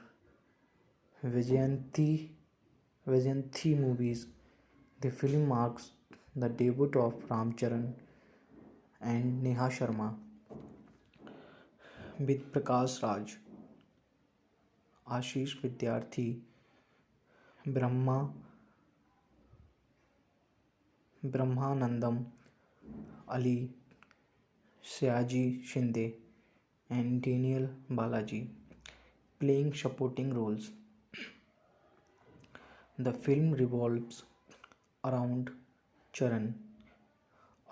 Vijayanthi Movies. The film marks the debut of Ram Charan and Neha Sharma with Prakash Raj, Ashish Vidyarthi, Brahmanandam, Ali, Sayaji Shinde and Daniel Balaji playing supporting roles. The film revolves around Charan,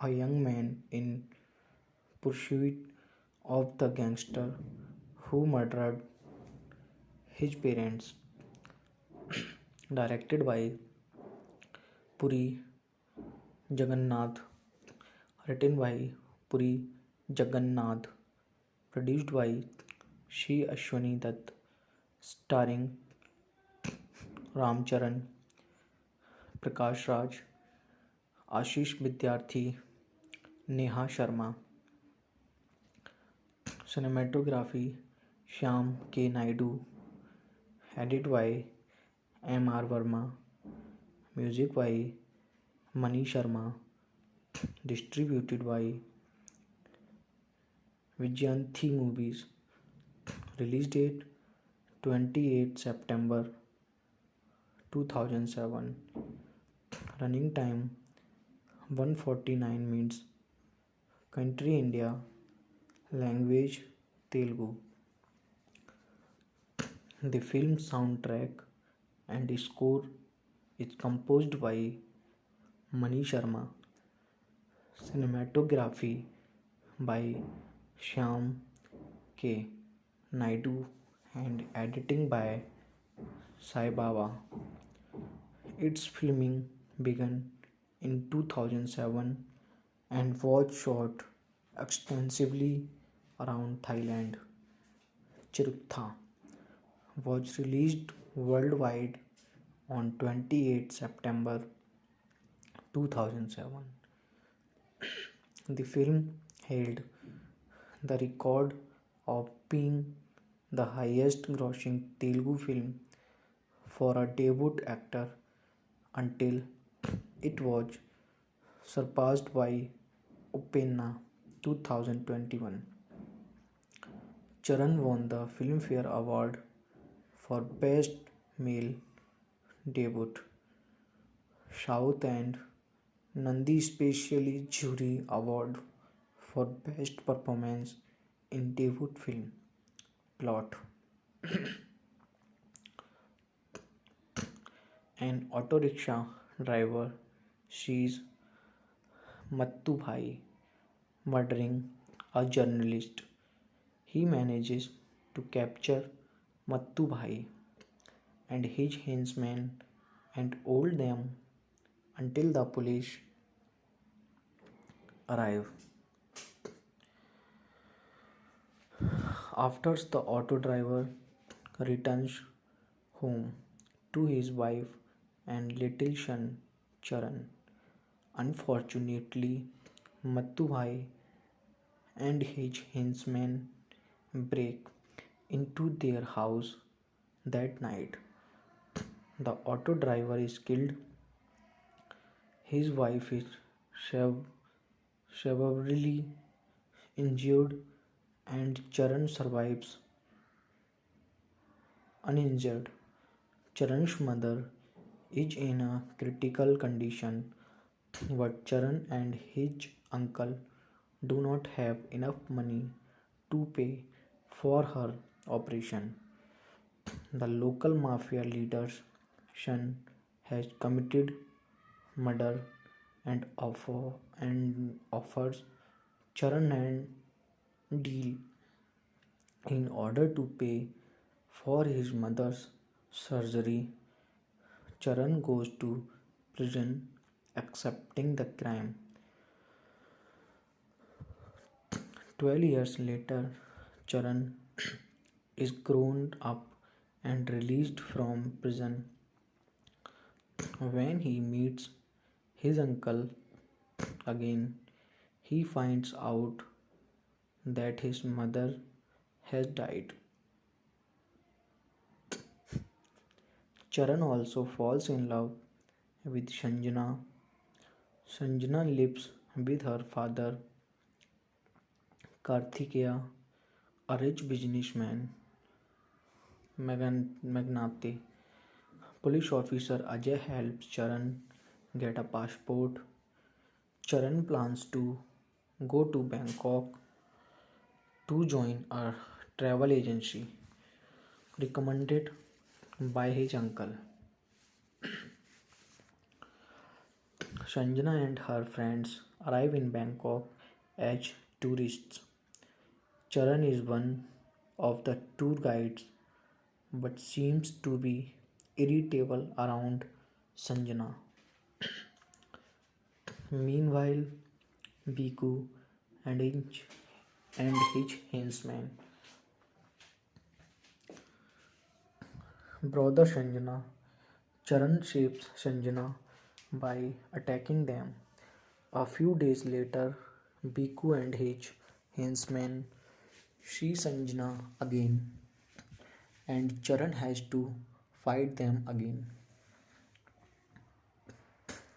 a young man in pursuit of the gangster who murdered his parents. Directed by Puri Jagannath, written by Puri Jagannath, produced by C. Ashwani Dutt, starring Ram Charan, Prakash Raj, Ashish Vidyarthi, Neha Sharma. Cinematography Shyam K. Naidu, edit by M.R. Verma, music by Mani Sharma, distributed by Vijayanthi Movies. Release date 28 September 2007. Running time 149 minutes. Country India. Language Telugu. The film soundtrack and score is composed by Mani Sharma. Cinematography by Shyam K. Naidu and editing by Sai Baba. Its filming began in 2007 and was shot extensively around Thailand. Chirutha was released worldwide on 28 September 2007. The film held the record of being the highest grossing Telugu film for a debut actor until it was surpassed by Upenna 2021. Charan won the Filmfare Award for Best Male Debut, South and Nandi Specially Jury Award for Best Performance in Debut Film. Plot: an auto rickshaw driver sees Mattu Bhai murdering a journalist. He manages to capture Mattu Bhai and his henchmen and hold them until the police arrive. After the auto driver returns home to his wife and little son Charan, unfortunately Mattu Bhai and his henchmen break into their house that night. The auto driver is killed, his wife is severely injured, and Charan survives uninjured. Charan's mother is in a critical condition, but Charan and his uncle do not have enough money to pay for her operation. The local mafia leader's son has committed murder and offers Charan a deal. In order to pay for his mother's surgery, Charan goes to prison accepting the crime. 12 years later, Charan is grown up and released from prison. When he meets his uncle again, he finds out that his mother has died. Charan also falls in love with Sanjana. Sanjana lives with her father Karthikeya, a rich businessman magnate. Police officer Ajay helps Charan get a passport. Charan plans to go to Bangkok to join a travel agency recommended by his uncle. Sanjana and her friends arrive in Bangkok as tourists. Charan is one of the tour guides but seems to be irritable around Sanjana. Meanwhile, Biku and his henchmen brother Sanjana. Charan saves Sanjana by attacking them. A few days later, Biku and his henchmen see Sanjana again, and Charan has to fight them again.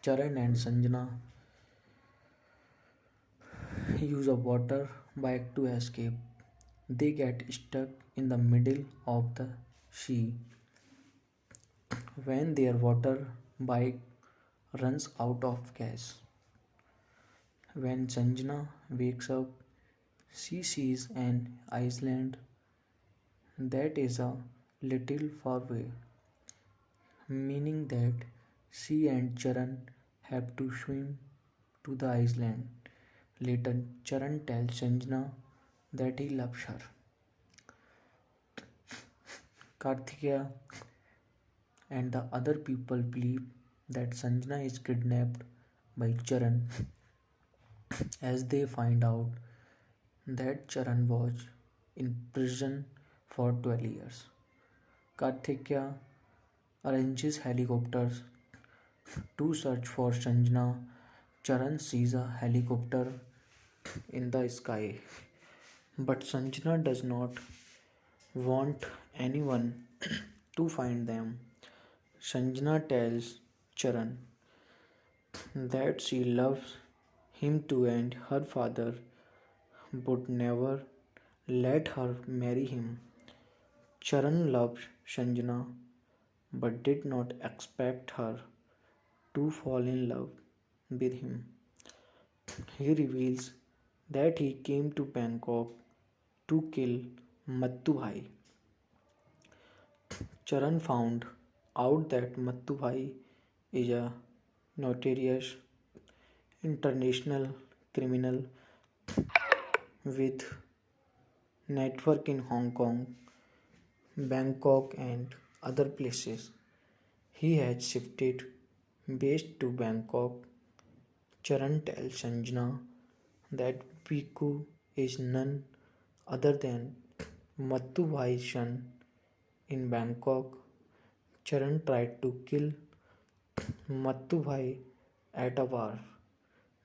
Charan and Sanjana use a water bike to escape. They get stuck in the middle of the sea when their water bike runs out of gas. When Sanjana wakes up, she sees an island that is a little far away, meaning that she and Charan have to swim to the island. Later, Charan tells Sanjana that he loves her. Karthikeya and the other people believe that Sanjana is kidnapped by Charan as they find out that Charan was in prison for 12 years. Karthikeya arranges helicopters to search for Sanjana. Charan sees a helicopter in the sky, but Sanjana does not want anyone to find them. Sanjana tells Charan that she loves him too and her father would never let her marry him. Charan loves Sanjana but did not expect her to fall in love with him. He reveals that he came to Bangkok to kill Mattu Bhai. Charan found out that Mattu Bhai is a notorious international criminal with network in Hong Kong, Bangkok and other places. He had shifted base to Bangkok. Charan tells Sanjana that Piku is none other than Mattu Bhai's son in Bangkok. Charan tried to kill Mattu Bhai at a bar,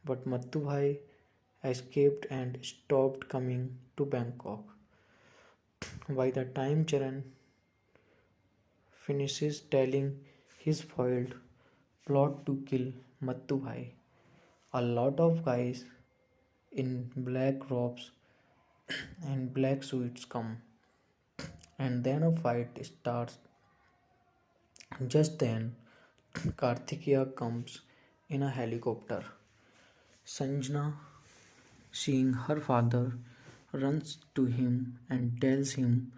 but Mattu Bhai escaped and stopped coming to Bangkok. By the time Charan finishes telling his foiled plot to kill Mattu Bhai, a lot of guys in black robes and black suits come, and then a fight starts. Just then, Kartikeya comes in a helicopter. Sanjana, seeing her father, runs to him and tells him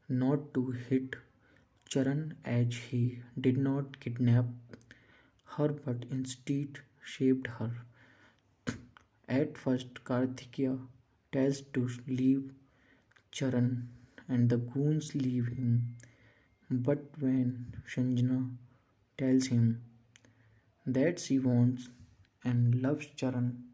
not to hit Charan as he did not kidnap her but instead shaped her. At first, Kartikeya tells to leave Charan and the goons leave him, but when Sanjana tells him that she wants and loves Charan,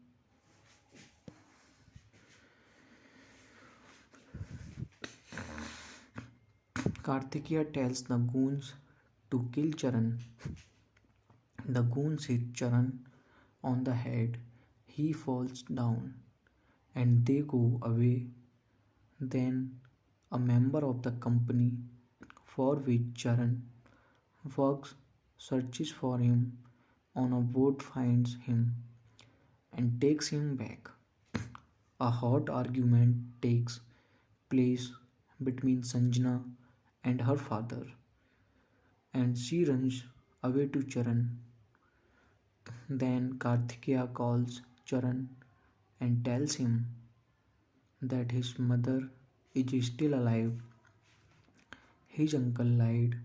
Kartikeya tells the goons to kill Charan. The goons hit Charan on the head. He falls down and they go away. Then a member of the company for which Charan works searches for him on a boat, finds him and takes him back. A hot argument takes place between Sanjana and her father, and she runs away to Charan. Then Kartikeya calls Charan and tells him that his mother is still alive. His uncle lied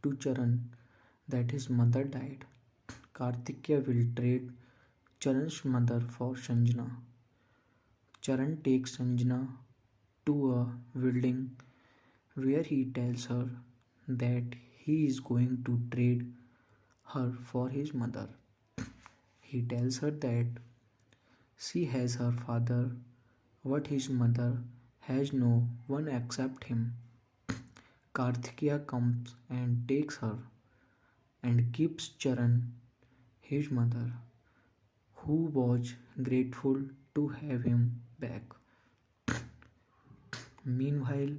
to Charan that his mother died. Kartikeya will trade Charan's mother for Sanjana. Charan takes Sanjana to a building where he tells her that he is going to trade her for his mother. He tells her that she has her father, but his mother has no one except him. Kartikeya comes and takes her and gives Charan his mother, who was grateful to have him back. Meanwhile,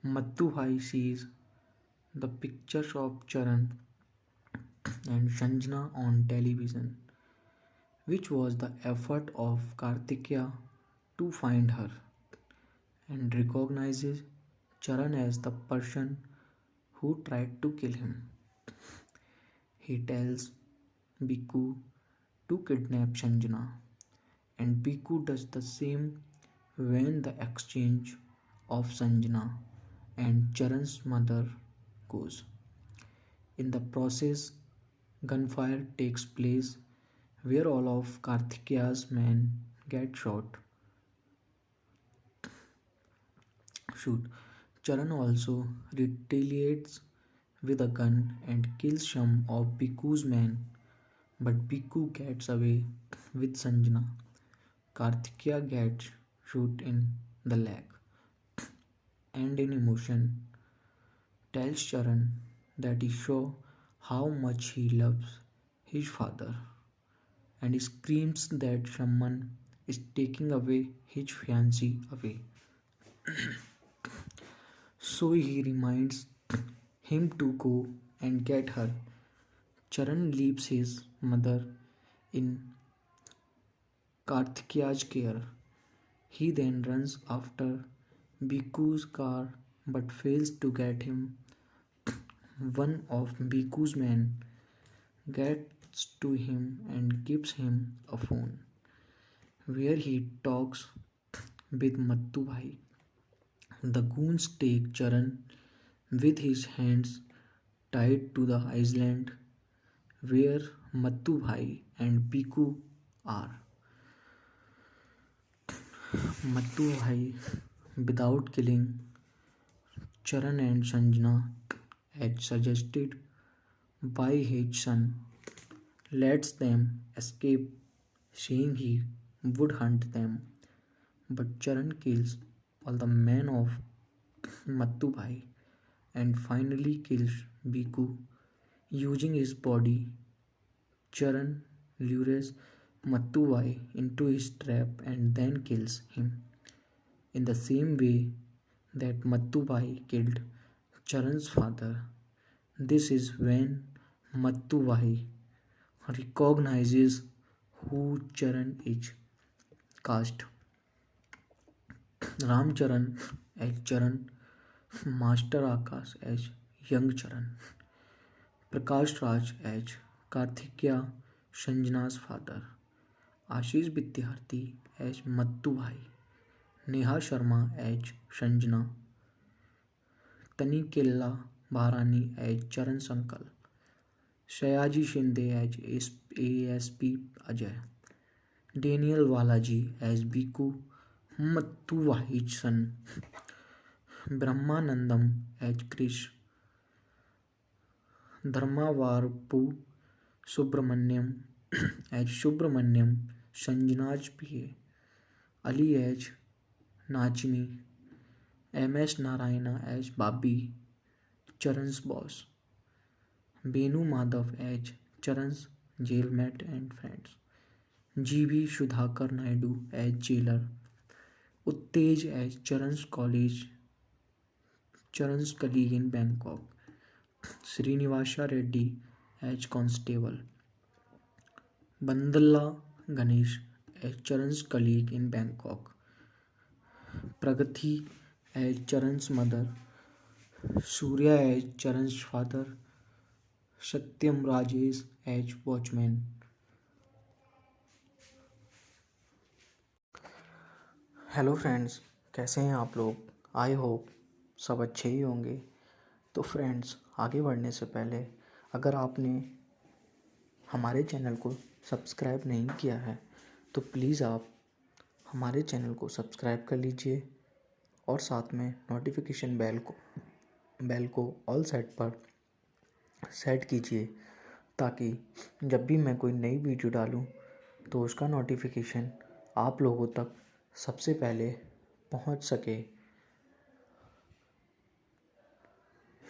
Mattu Bhai sees the pictures of Charan and Sanjana on television, which was the effort of Kartikeya to find her, and recognizes Charan as the person who tried to kill him. He tells Bhikkhu to kidnap Sanjana, and Bhikkhu does the same when the exchange of Sanjana and Charan's mother goes. In the process, gunfire takes place where all of Kartikeya's men get shoot. Charan also retaliates with a gun and kills some of Bhikkhu's men, but Bhikkhu gets away with Sanjana. Kartikeya gets shot in the leg and in emotion tells Charan that he show how much he loves his father and screams that someone is taking away his fiancée away. So he reminds him to go and get her. Charan leaves his mother in Karthikeya's care. He then runs after Bhiku's car but fails to get him. One of Bhiku's men gets to him and gives him a phone where he talks with Mattu Bhai. The goons take Charan with his hands tied to the island where Mattu Bhai and Bhiku are. Mattu Bhai, without killing Charan and Sanjana as suggested by his son, lets them escape, saying he would hunt them. But Charan kills all the men of Mattu Bhai and finally kills Bhiku using his body. Charan lures Mattu Bhai into his trap and then kills him in the same way that Mattu Bhai killed Charan's father. This is when Mattu Bhai recognizes who Charan is. Cast Ram Charan as Charan, Master Akash as young Charan, Prakash Raj as Karthikeya, Sanjana's father, Ashish Vidyarthi as Mattu Bhai, Neha Sharma as Sanjana, Tanikilla Bharani as Charan's uncle, Sayaji Shinde as ASP Ajay, Daniel Balaji as Bhiku, Mattu Bhai's son, Brahmanandam as Krish, Dharmavarpu Subramanyam as Subramanyam, Sanjana's PA, Ali as Nachmi, MS Narayana as Babi, Charan's boss, Benu Madhav as Charan's jailmate and friends, GB Sudhakar Naidu as jailer, Uttej as Charan's colleague in Bangkok, Srinivasa Reddy as constable, Bandala Ganesh as Charan's colleague in Bangkok, Pragati as Charan's mother, Surya as Charan's father, Satyam Rajesh as watchman. Hello friends, कैसे हैं आप लोग? I hope सब अच्छे ही होंगे। तो friends, आगे बढ़ने से पहले अगर आपने हमारे चैनल को सब्सक्राइब नहीं किया है तो प्लीज़ आप हमारे चैनल को सब्सक्राइब कर लीजिए और साथ में नोटिफिकेशन बेल को ऑल सेट पर सेट कीजिए ताकि जब भी मैं कोई नई वीडियो डालूं तो उसका नोटिफिकेशन आप लोगों तक सबसे पहले पहुंच सके।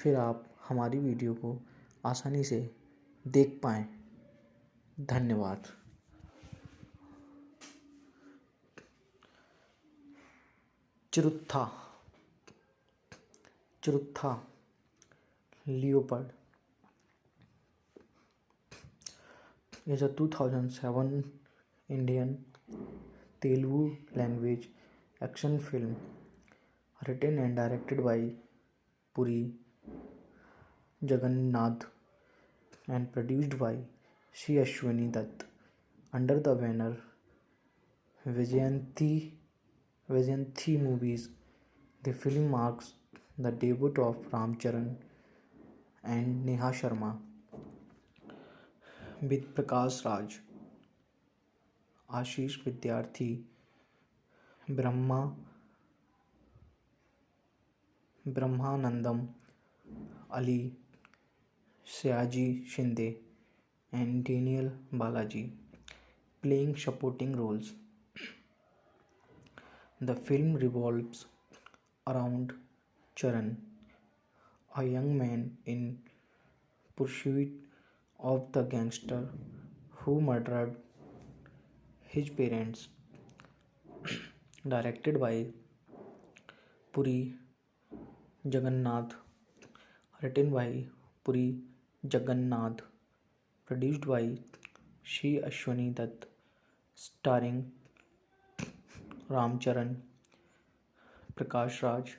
फिर आप हमारी वीडियो को आसानी से देख पाएँ। धन्यवाद। चरुत्था leopard is a 2007 Indian Telugu language action film written and directed by Puri Jagannath and produced by C. Ashwini Dutt under the banner Vijayanthi Movies. The film marks the debut of Ram Charan and Neha Sharma with Prakash Raj, Ashish Vidyarthi, Brahmanandam, Ali, Sayaji Shinde and Daniel Balaji playing supporting roles. The film revolves around Charan, a young man in pursuit of the gangster who murdered his parents. Directed by Puri Jagannath, written by Puri Jagannath, produced by Shri Ashwani Dutt, starring Ramcharan, Prakash Raj,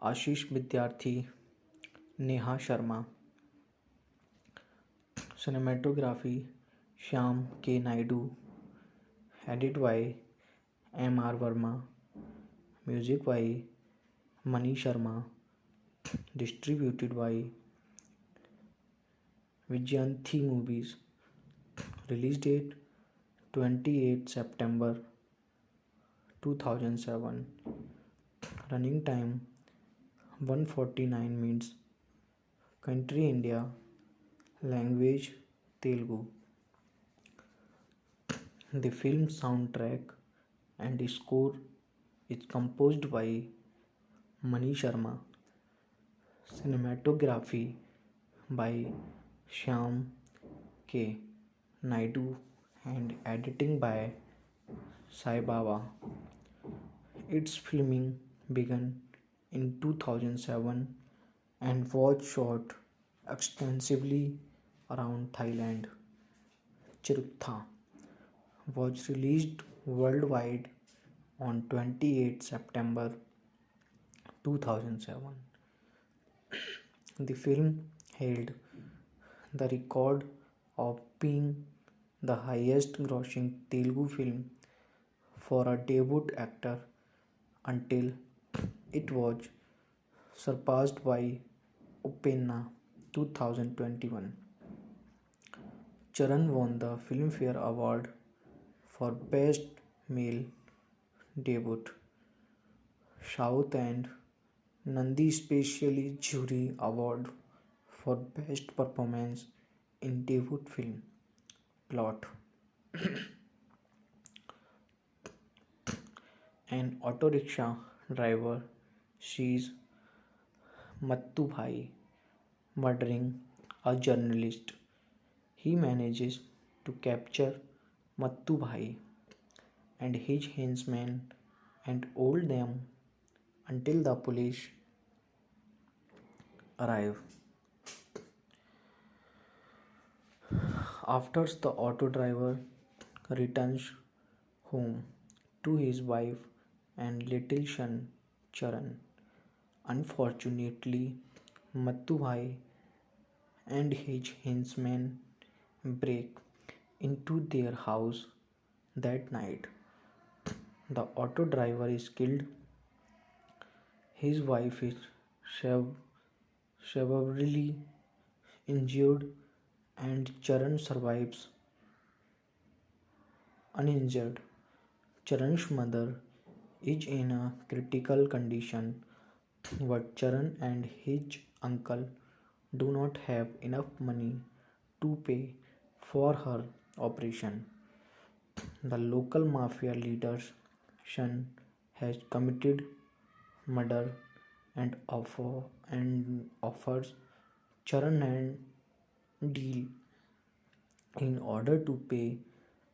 Ashish Vidyarthi, Neha Sharma. Cinematography Shyam K. Naidu, edit by M.R. Verma, music by Mani Sharma, distributed by Vijayanthi Movies. Release date 28 September 2007. Running time 149 minutes. Country India. Language Telugu. The film soundtrack and score is composed by Mani Sharma. Cinematography by Shyam K. Naidu and editing by Sai Baba. Its filming began in 2007 and was shot extensively around Thailand. Chirutha was released worldwide on 28 September 2007. The film held the record of being the highest grossing Telugu film for a debut actor until it was surpassed by Upenna 2021. Charan won the Filmfare Award for Best Male Debut, South and Nandi Specially Jury Award for Best Performance in Debut Film. Plot: an auto rickshaw driver sees Mattu Bhai murdering a journalist. He manages to capture Mattu Bhai and his henchmen and hold them until the police arrive. After the auto driver returns home to his wife and little son Charan, unfortunately Mattu Bhai and his henchmen break into their house that night. The auto driver is killed. His wife is severely injured and Charan survives uninjured. Charan's mother is in a critical condition, but Charan and his uncle do not have enough money to pay for her operation. The local mafia leader's son has committed murder and offers Charan a deal. In order to pay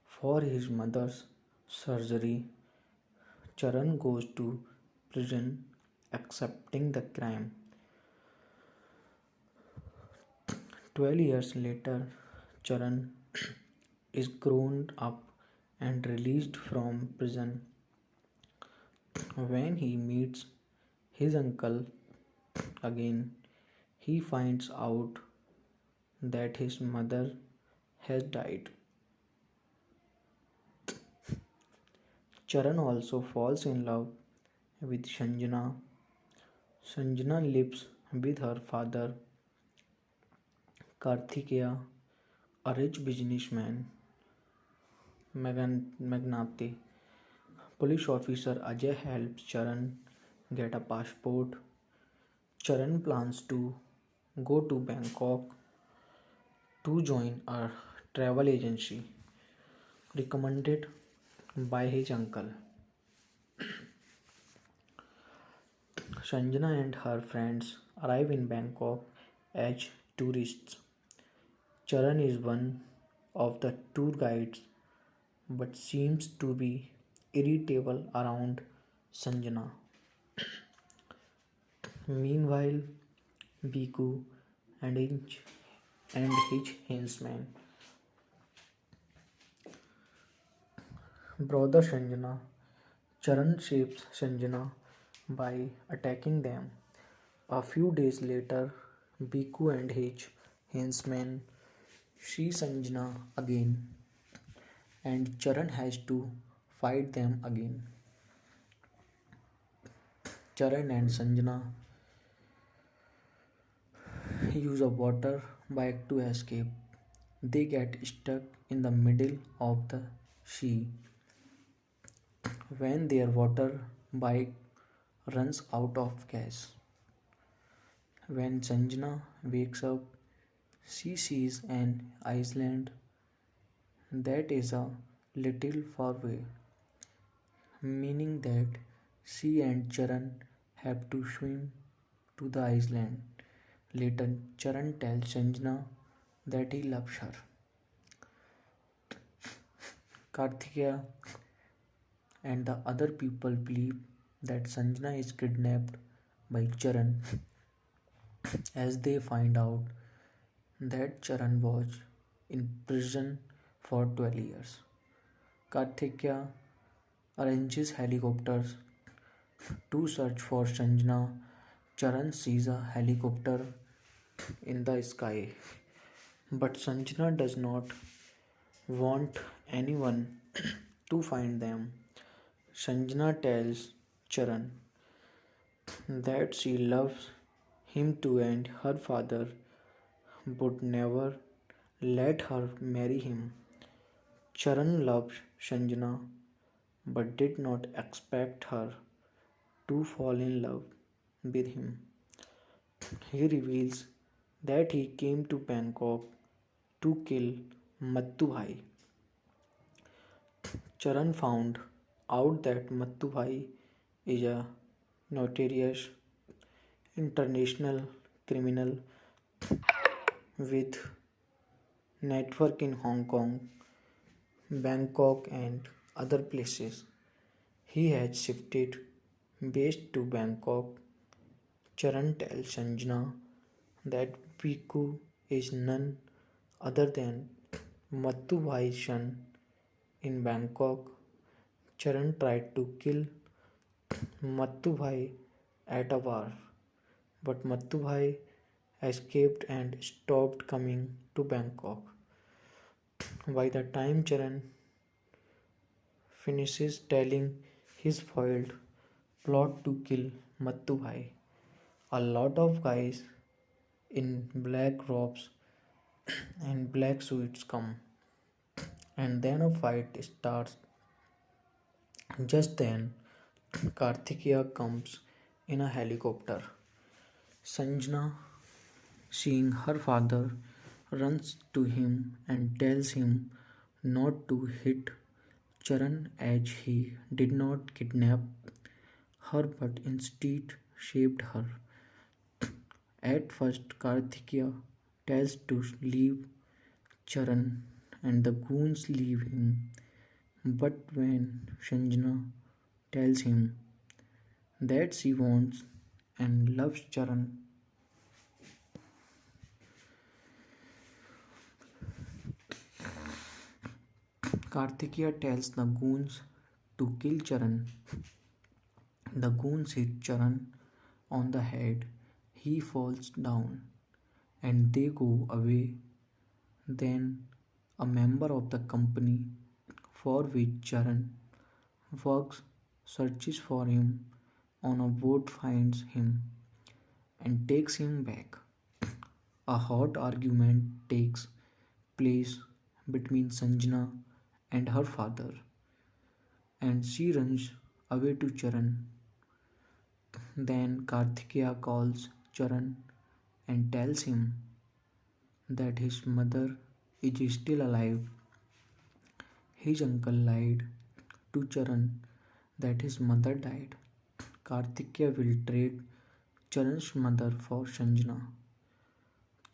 for his mother's surgery, Charan goes to prison accepting the crime. 12 years later, Charan is grown up and released from prison. When he meets his uncle again, he finds out that his mother has died. Charan also falls in love with Sanjana. Sanjana lives with her father Karthikeya, a rich businessman magnate. Police officer Ajay helps Charan get a passport. Charan plans to go to Bangkok to join a travel agency recommended by his uncle. Sanjana and her friends arrive in Bangkok as tourists. Charan is one of the tour guides but seems to be irritable around Sanjana. Meanwhile, Biku and his henchman, brother Sanjana, Charan saves Sanjana by attacking them. A few days later, Biku and his henchman see Sanjana again, and Charan has to fight them again. Charan and Sanjana use a water bike to escape. They get stuck in the middle of the sea when their water bike runs out of gas. When Sanjana wakes up, she sees an island that is a little far away, meaning that she and Charan have to swim to the island. Later, Charan tells Sanjana that he loves her. Karthikeya and the other people believe that Sanjana is kidnapped by Charan as they find out that Charan was in prison for 12 years. Karthikeya arranges helicopters to search for Sanjana. Charan sees a helicopter in the sky, but Sanjana does not want anyone to find them. Sanjana tells Charan that she loves him too and her father would never let her marry him. Charan loves Sanjana but did not expect her to fall in love with him. He reveals that he came to Bangkok to kill Mattu Bhai. Charan found out that Mattu Bhai is a notorious international criminal with network in Hong Kong, Bangkok and other places. He had shifted base to Bangkok. Charan tells Sanjana that Piku is none other than Mattu Bhai's son in Bangkok. Charan tried to kill Mattu Bhai at a bar, but Mattu Bhai escaped and stopped coming to Bangkok. By the time Charan finishes telling his foiled plot to kill Mattu Bhai, a lot of guys in black robes and black suits come, and then a fight starts. Just then, Karthikeya comes in a helicopter. Sanjana, seeing her father, runs to him and tells him not to hit Charan as he did not kidnap her but instead saved her. At first, Karthikeya tells to leave Charan and the goons leave him, but when Sanjana tells him that she wants and loves Charan, Karthikeya tells the goons to kill Charan. The goons hit Charan on the head. He falls down and they go away. Then a member of the company for which Charan works searches for him on a boat, finds him and takes him back. A hot argument takes place between Sanjana and her father, and she runs away to Charan. Then Karthikeya calls Charan and tells him that his mother is still alive. His uncle lied to Charan that his mother died. Karthikeya will trade Charan's mother for Sanjana.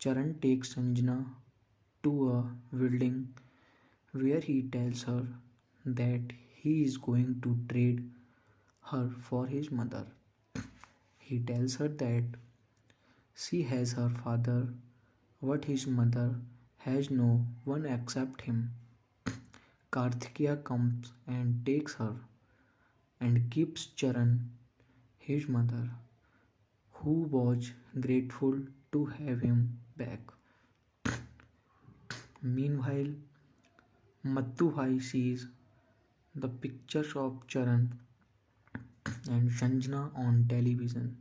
Charan takes Sanjana to a building where he tells her that he is going to trade her for his mother. He tells her that she has her father, but his mother has no one except him. Karthikeya comes and takes her and gives Charan his mother, who was grateful to have him back. Meanwhile, Mattu sees the pictures of Charan and Sanjana on television,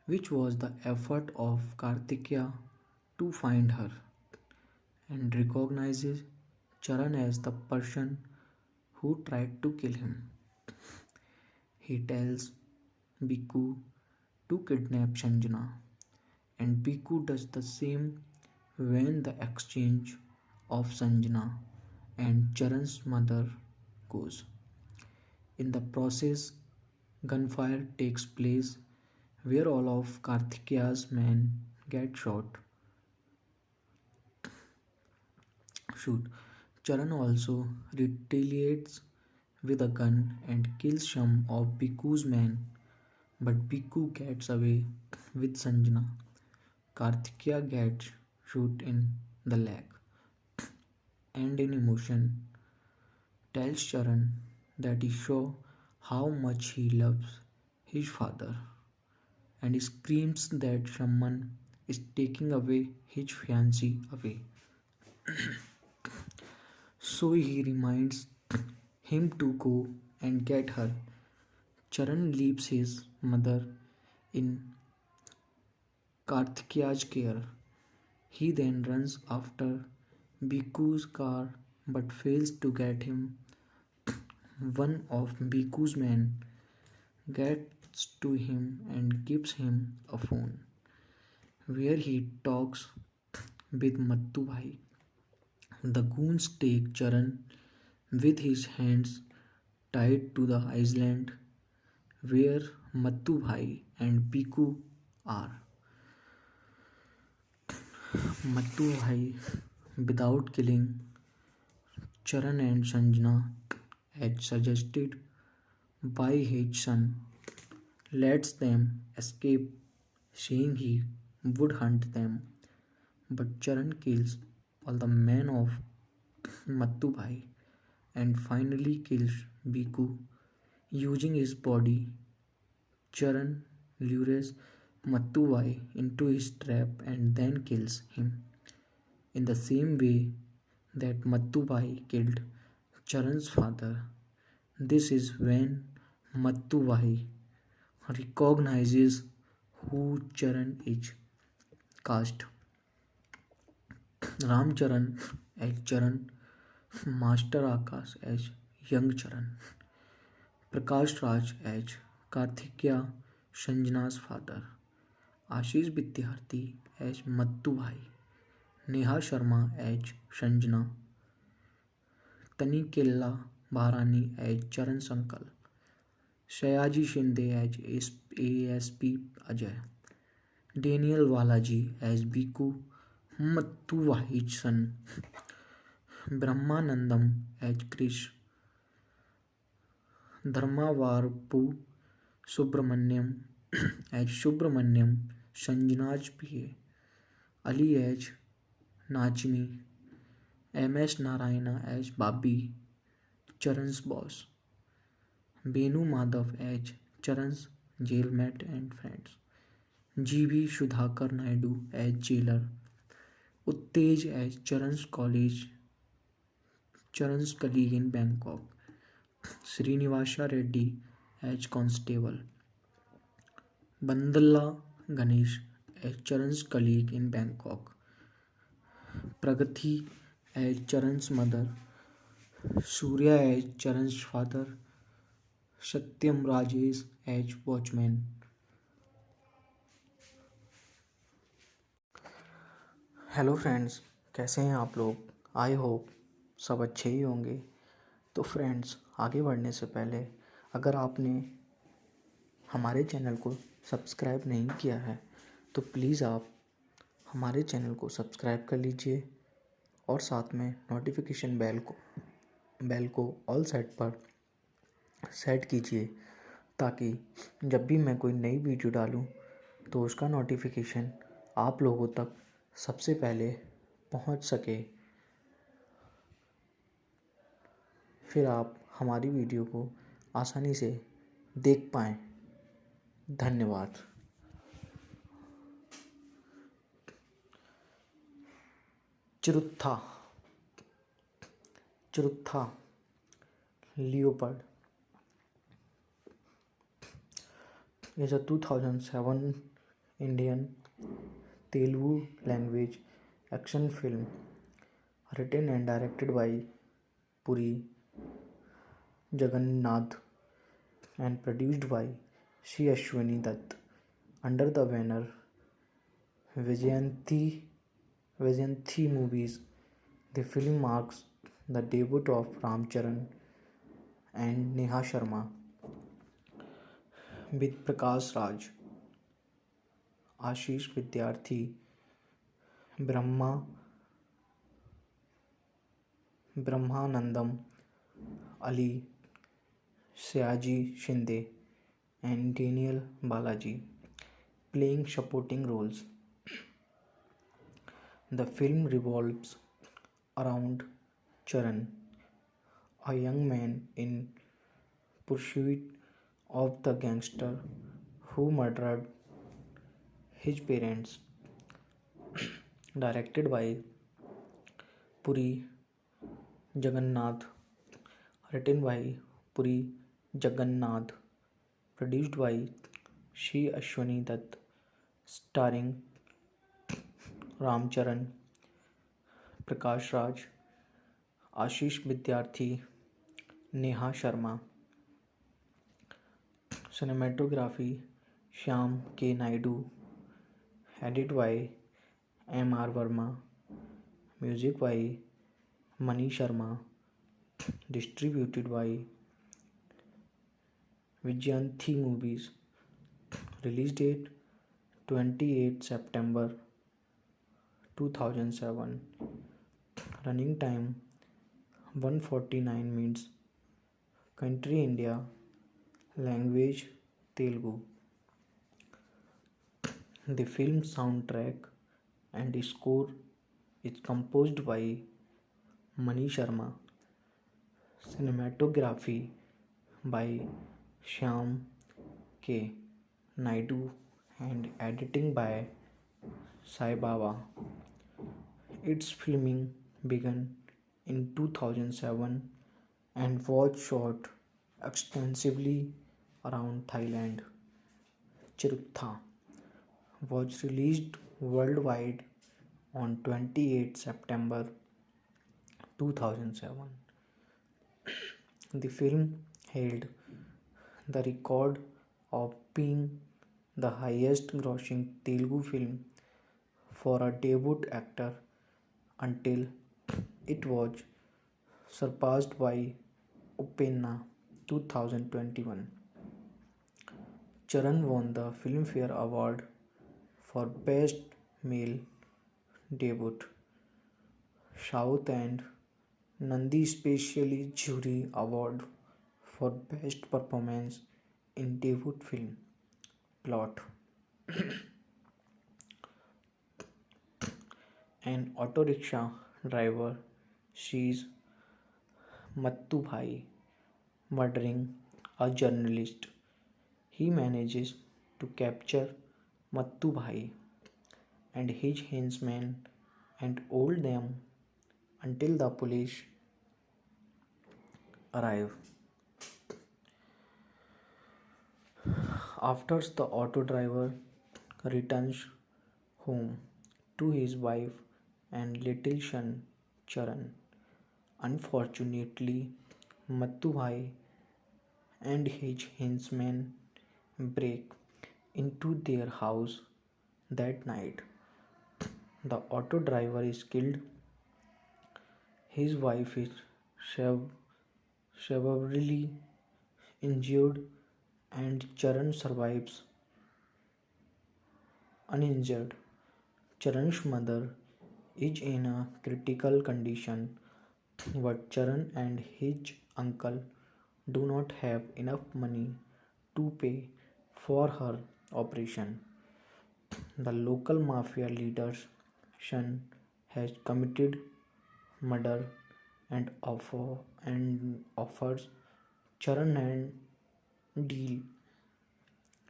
which was the effort of Kartikeya to find her, and recognizes Charan as the person who tried to kill him. He tells Bhikkhu to kidnap Sanjana, and Bhikkhu does the same when the exchange of Sanjana and Charan's mother goes. In the process, gunfire takes place where all of Kartikeya's men get shoot. Charan also retaliates with a gun and kills some of Bhikkhu's men, but Bhikkhu gets away with Sanjana. Kartikeya gets shot in the leg and in emotion tells Charan that he saw how much he loves his father and screams that someone is taking away his fiancée away. So he reminds him to go and get her. Charan leaves his mother in Kartikeya's care. He then runs after Bhikkhu's car but fails to get him. One of Bhikkhu's men gets to him and gives him a phone where he talks with Mattu. The goons take Charan with his hands tied to the island where Mattu and Bhikkhu are. Mattu, without killing Charan and Sanjana, as suggested by his son, lets them escape, saying he would hunt them. But Charan kills all the men of Mattu and finally kills Bhikkhu using his body. Charan lures Mattu into his trap and then kills him in the same way that Mattu killed Charan's father. This is when Mattu recognizes who Charan is. Cast: Ram Charan as Charan, Master Akash as young Charan, Prakash Raj as Karthikeya, Sanjana's father, Ashish Vidyarthi as Mattu Neha Sharma as Sanjana, Tanikella Bharani as Charan's uncle, Sayaji Shinde as ASP Ajay, Daniel Walaji as Bhikkhu, Mattu son, Brahmanandam as Krish, Dharmavarpu Subramanyam as Subramanyam, Sanjana's PA, Ali as Nachmi, MS Narayana as Babi, Charan's boss, Benu Madhav as Charan's jailmate and friends, GB Sudhakar Naidu as jailer, Uttej as Charan's colleague in Bangkok, Srinivasa Reddy as constable, Bandala Ganesh as Charan's colleague in Bangkok, Pragati as Charan's mother, Surya as Charan's father, Satyam Rajesh as watchman. Hello friends, कैसे हैं आप लोग? I hope सब अच्छे ही होंगे। तो friends, आगे बढ़ने से पहले अगर आपने हमारे चैनल को सब्सक्राइब नहीं किया है तो प्लीज़ आप हमारे चैनल को सब्सक्राइब कर लीजिए और साथ में नोटिफिकेशन बेल को ऑल सेट पर सेट कीजिए, ताकि जब भी मैं कोई नई वीडियो डालूं तो उसका नोटिफिकेशन आप लोगों तक सबसे पहले पहुंच सके। फिर आप हमारी वीडियो को आसानी से देख पाएँ। धन्यवाद। चिरुत्था चिरुत्था leopard is a 2007 Indian Telugu language action film written and directed by Puri Jagannath and produced by C. Ashwani Dutt under the banner Vijayanthi Movies. The film marks the debut of Ram Charan and Neha Sharma with Prakash Raj, Ashish Vidyarthi, Brahmanandam Ali, Sayaji Shinde, and Daniel Balaji playing supporting roles. The film revolves around Charan, a young man in pursuit of the gangster who murdered his parents. Directed by Puri Jagannath, written by Puri Jagannath, produced by Shri Ashwani Dutt, starring Ram Charan, Prakash Raj, Ashish Vidyarthi, Neha Sharma. Cinematography Shyam K. Naidu, edit by M.R. Verma, music by Mani Sharma, distributed by Vijayanthi Movies. Release date 28 September 2007. Running time 149 minutes. Country India. Language Telugu. The film soundtrack and score is composed by Mani Sharma. Cinematography by Shyam K. Naidu and editing by Sai Baba. Its filming began in 2007 and was shot extensively around Thailand. Chiruttha was released worldwide on 28 September 2007. The film held the record of being the highest grossing Telugu film for a debut actor until it was surpassed by Upenna 2021. Charan won the Filmfare Award for Best Male Debut, South, and Nandi Specially Jury Award for Best Performance in Debut Film. Plot: an auto rickshaw driver sees Mattu Bhai murdering a journalist. He manages to capture Mattu Bhai and his henchmen and hold them until the police arrive. After the auto driver returns home to his wife and little son Charan, unfortunately Mattu Bhai and his henchmen break into their house that night. The auto driver is killed. His wife is severely injured and Charan survives uninjured. Charan's mother is in a critical condition, but Charan and his uncle do not have enough money to pay for her operation. The local mafia leader's son has committed murder and offers Charan a deal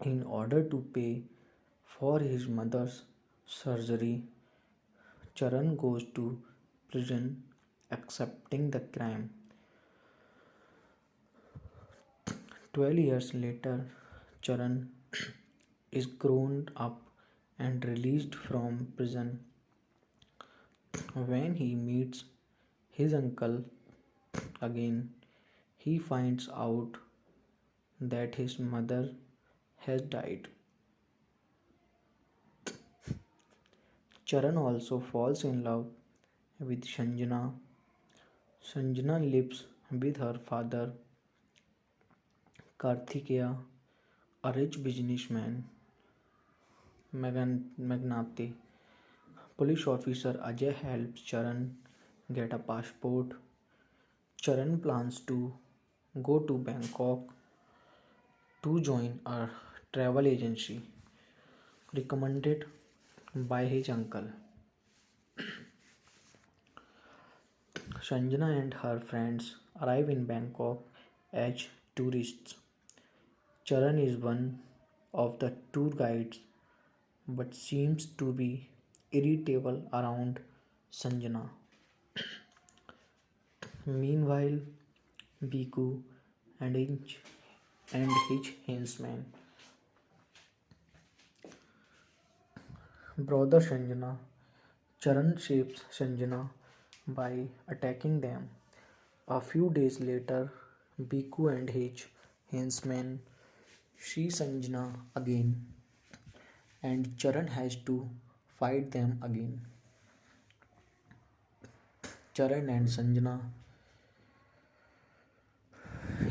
in order to pay for his mother's surgery. Charan goes to prison accepting the crime. 12 years later, Charan is grown up and released from prison. When he meets his uncle again, he finds out that his mother has died. Charan also falls in love with Sanjana. Sanjana lives with her father Karthikeya, a rich businessman magnate. Police officer Ajay helps Charan get a passport. Charan plans to go to Bangkok to join a travel agency recommended by his uncle. Sanjana and her friends arrive in Bangkok as tourists. Charan is one of the tour guides but seems to be irritable around Sanjana. Meanwhile, Biku and his henchmen brother Sanjana. Charan saves Sanjana by attacking them. A few days later, Biku and his henchmen see Sanjana again, and Charan has to fight them again. Charan and Sanjana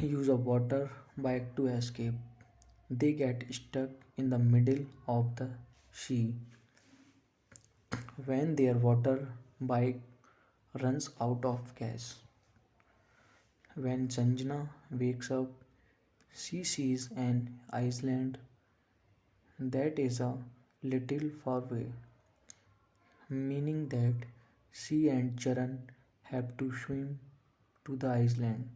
use a water bike to escape. They get stuck in the middle of the sea when their water bike runs out of gas. When Sanjana wakes up, she sees an island that is a little far away, meaning that she and Charan have to swim to the island.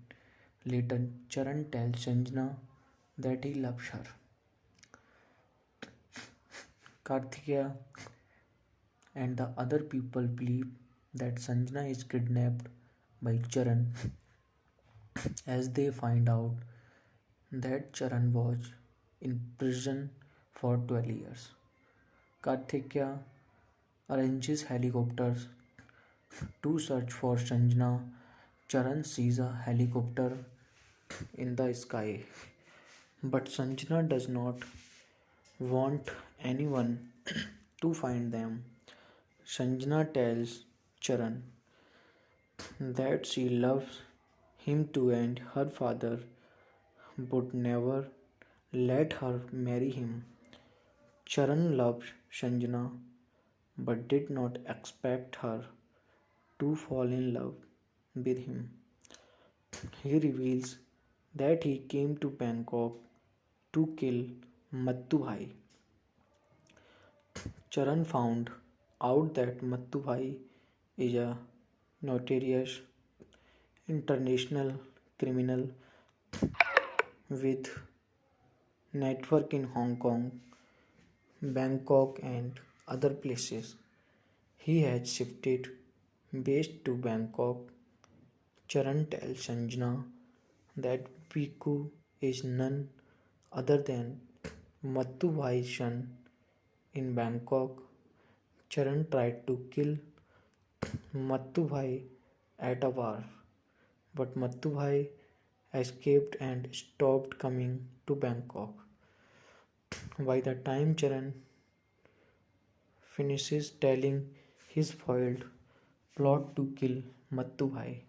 Later, Charan tells Sanjana that he loves her. Karthikeya and the other people believe that Sanjana is kidnapped by Charan as they find out that Charan was in prison for 12 years. Karthikeya arranges helicopters to search for Sanjana. Charan sees a helicopter in the sky, but Sanjana does not want anyone to find them. Sanjana tells Charan that she loves him too and her father would never let her marry him. Charan loves Sanjana but did not expect her to fall in love with him. He reveals that he came to Bangkok to kill Mattu Bhai. Charan found out that Mattu Bhai is a notorious international criminal with network in Hong Kong, Bangkok and other places. He has shifted base to Bangkok. Charan tells Sanjana that Piku is none other than Mattu Bhai's son in Bangkok. Charan tried to kill Mattu Bhai at a war, but Mattu Bhai escaped and stopped coming to Bangkok. By the time Charan finishes telling his foiled plot to kill Mattu Bhai,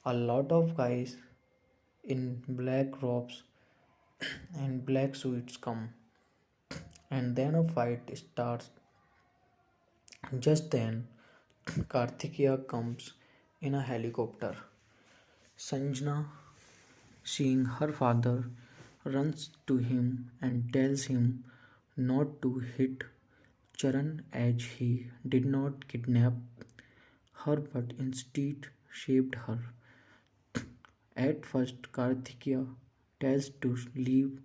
a lot of guys in black robes and black suits come, and then a fight starts Just then, Kartikeya comes in a helicopter. Sanjana, seeing her father, runs to him and tells him not to hit Charan as he did not kidnap her but instead shaped her. At first, Kartikeya tells to leave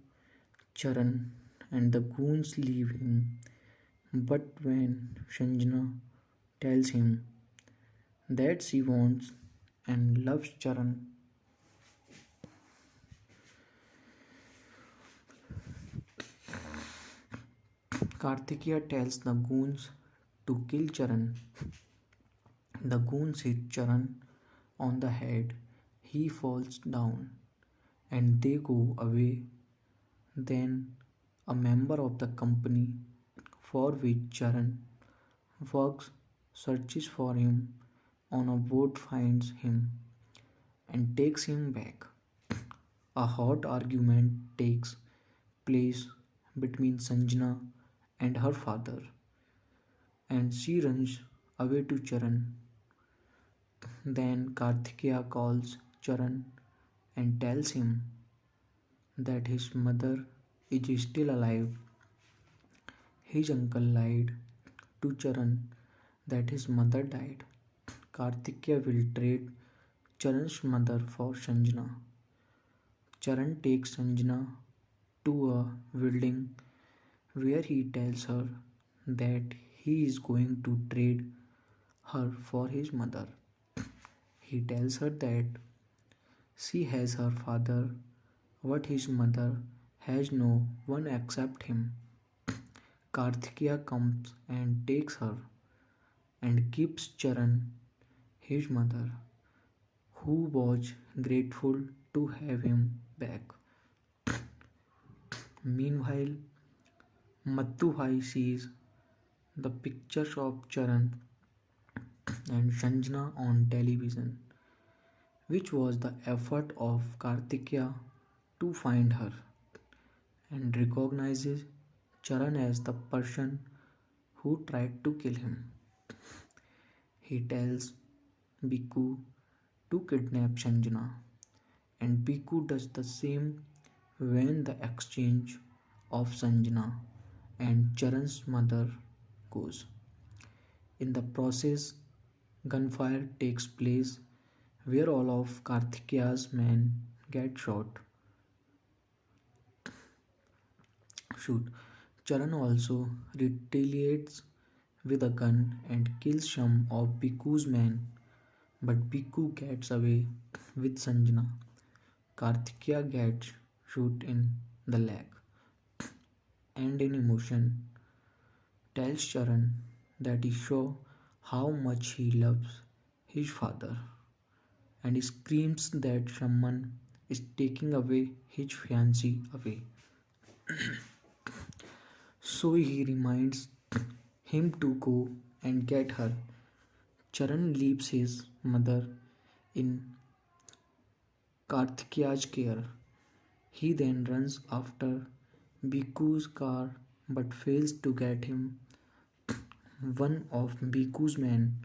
Charan and the goons leave him, but when Sanjana tells him that she wants and loves Charan, Kartikeya tells the goons to kill Charan. The goons hit Charan on the head. He falls down and they go away. Then a member of the company for which Charan works searches for him on a boat, finds him and takes him back. A hot argument takes place between Sanjana and her father, and she runs away to Charan. Then Kartikeya calls Charan and tells him that his mother is still alive. His uncle lied to Charan that his mother died. Kartikeya will trade Charan's mother for Sanjana. Charan takes Sanjana to a building where he tells her that he is going to trade her for his mother. He tells her that she has her father, but his mother has no one except him. Kartikeya comes and takes her and gives Charan his mother, who was grateful to have him back. Meanwhile, Mattu Bhai sees the pictures of Charan and Sanjana on television, which was the effort of Kartikeya to find her, and recognizes Charan as the person who tried to kill him. He tells Bhikkhu to kidnap Sanjana, and Bhikkhu does the same when the exchange of Sanjana and Charan's mother goes. In the process, gunfire takes place where all of Kartikeya's men get shoot. Charan also retaliates with a gun and kills some of Bhikkhu's men, but Bhikkhu gets away with Sanjana. Kartikeya gets shot in the leg and in emotion tells Charan that he shows how much he loves his father and he screams that someone is taking away his fiancée away. So he reminds him to go and get her. Charan leaves his mother in Kartikeya's care. He then runs after Bhikkhu's car but fails to get him. One of Bhikkhu's men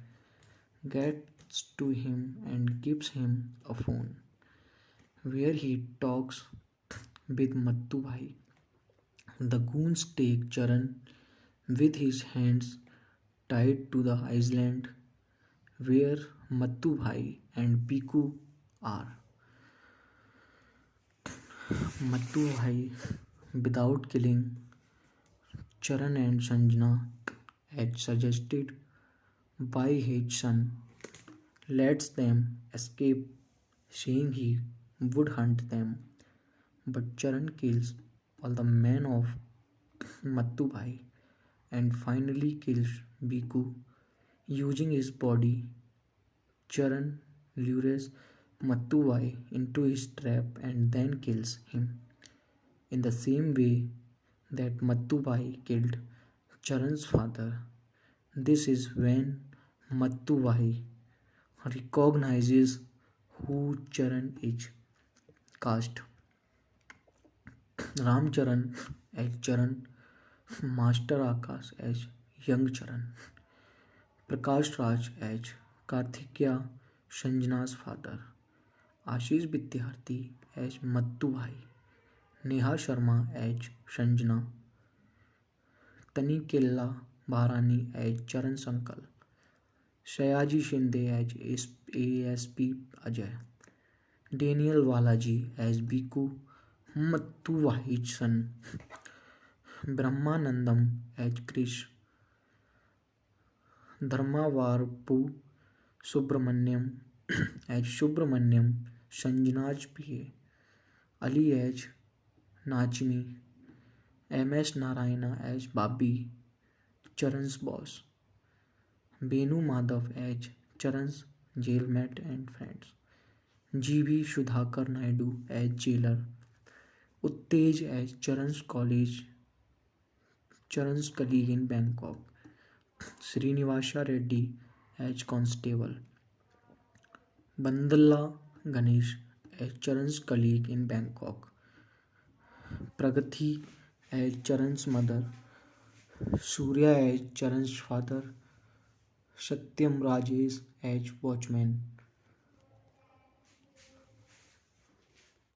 gets to him and gives him a phone where he talks with Mattu Bhai. The goons take Charan with his hands tied to the island where Mattu Bhai and Bhikkhu are. Mattu Bhai, without killing Charan and Sanjana as suggested by his son, lets them escape, saying he would hunt them. But Charan kills all the men of Mattu Bhai and finally kills Bhikkhu using his body. Charan lures Mattu Bhai into his trap and then kills him in the same way that Mattu Bhai killed Charan's father. This is when Mattu Bhai recognizes who Charan is. Cast Ram as Charan, Master Akash as young Charan. Prakash Raj as Karthikeya, Sanjana's father. Ashish Vidyarthi as Mattu Bhai. Neha Sharma as Sanjana. Tanikella Bharani as Charan's uncle. Sayaji Shinde as ASP Ajay. Daniel Balaji as Biku, Mattu Bhai's son. Brahmanandam as Krish. Dharmavarpu Subramanyam as Subramanyam, Sanjana's PA. Ali as Najmi. MS Narayana as Babi, Charan's boss. Benu Madhav as Charan's jailmate and friends. GB Sudhakar Naidu as jailer. Uttej as Charan's colleague in Bangkok. Srinivasa Reddy as constable. Bandala Ganesh as Charan's colleague in Bangkok. Pragati as Charan's mother. Surya as Charan's father. Satyam Rajesh as watchman.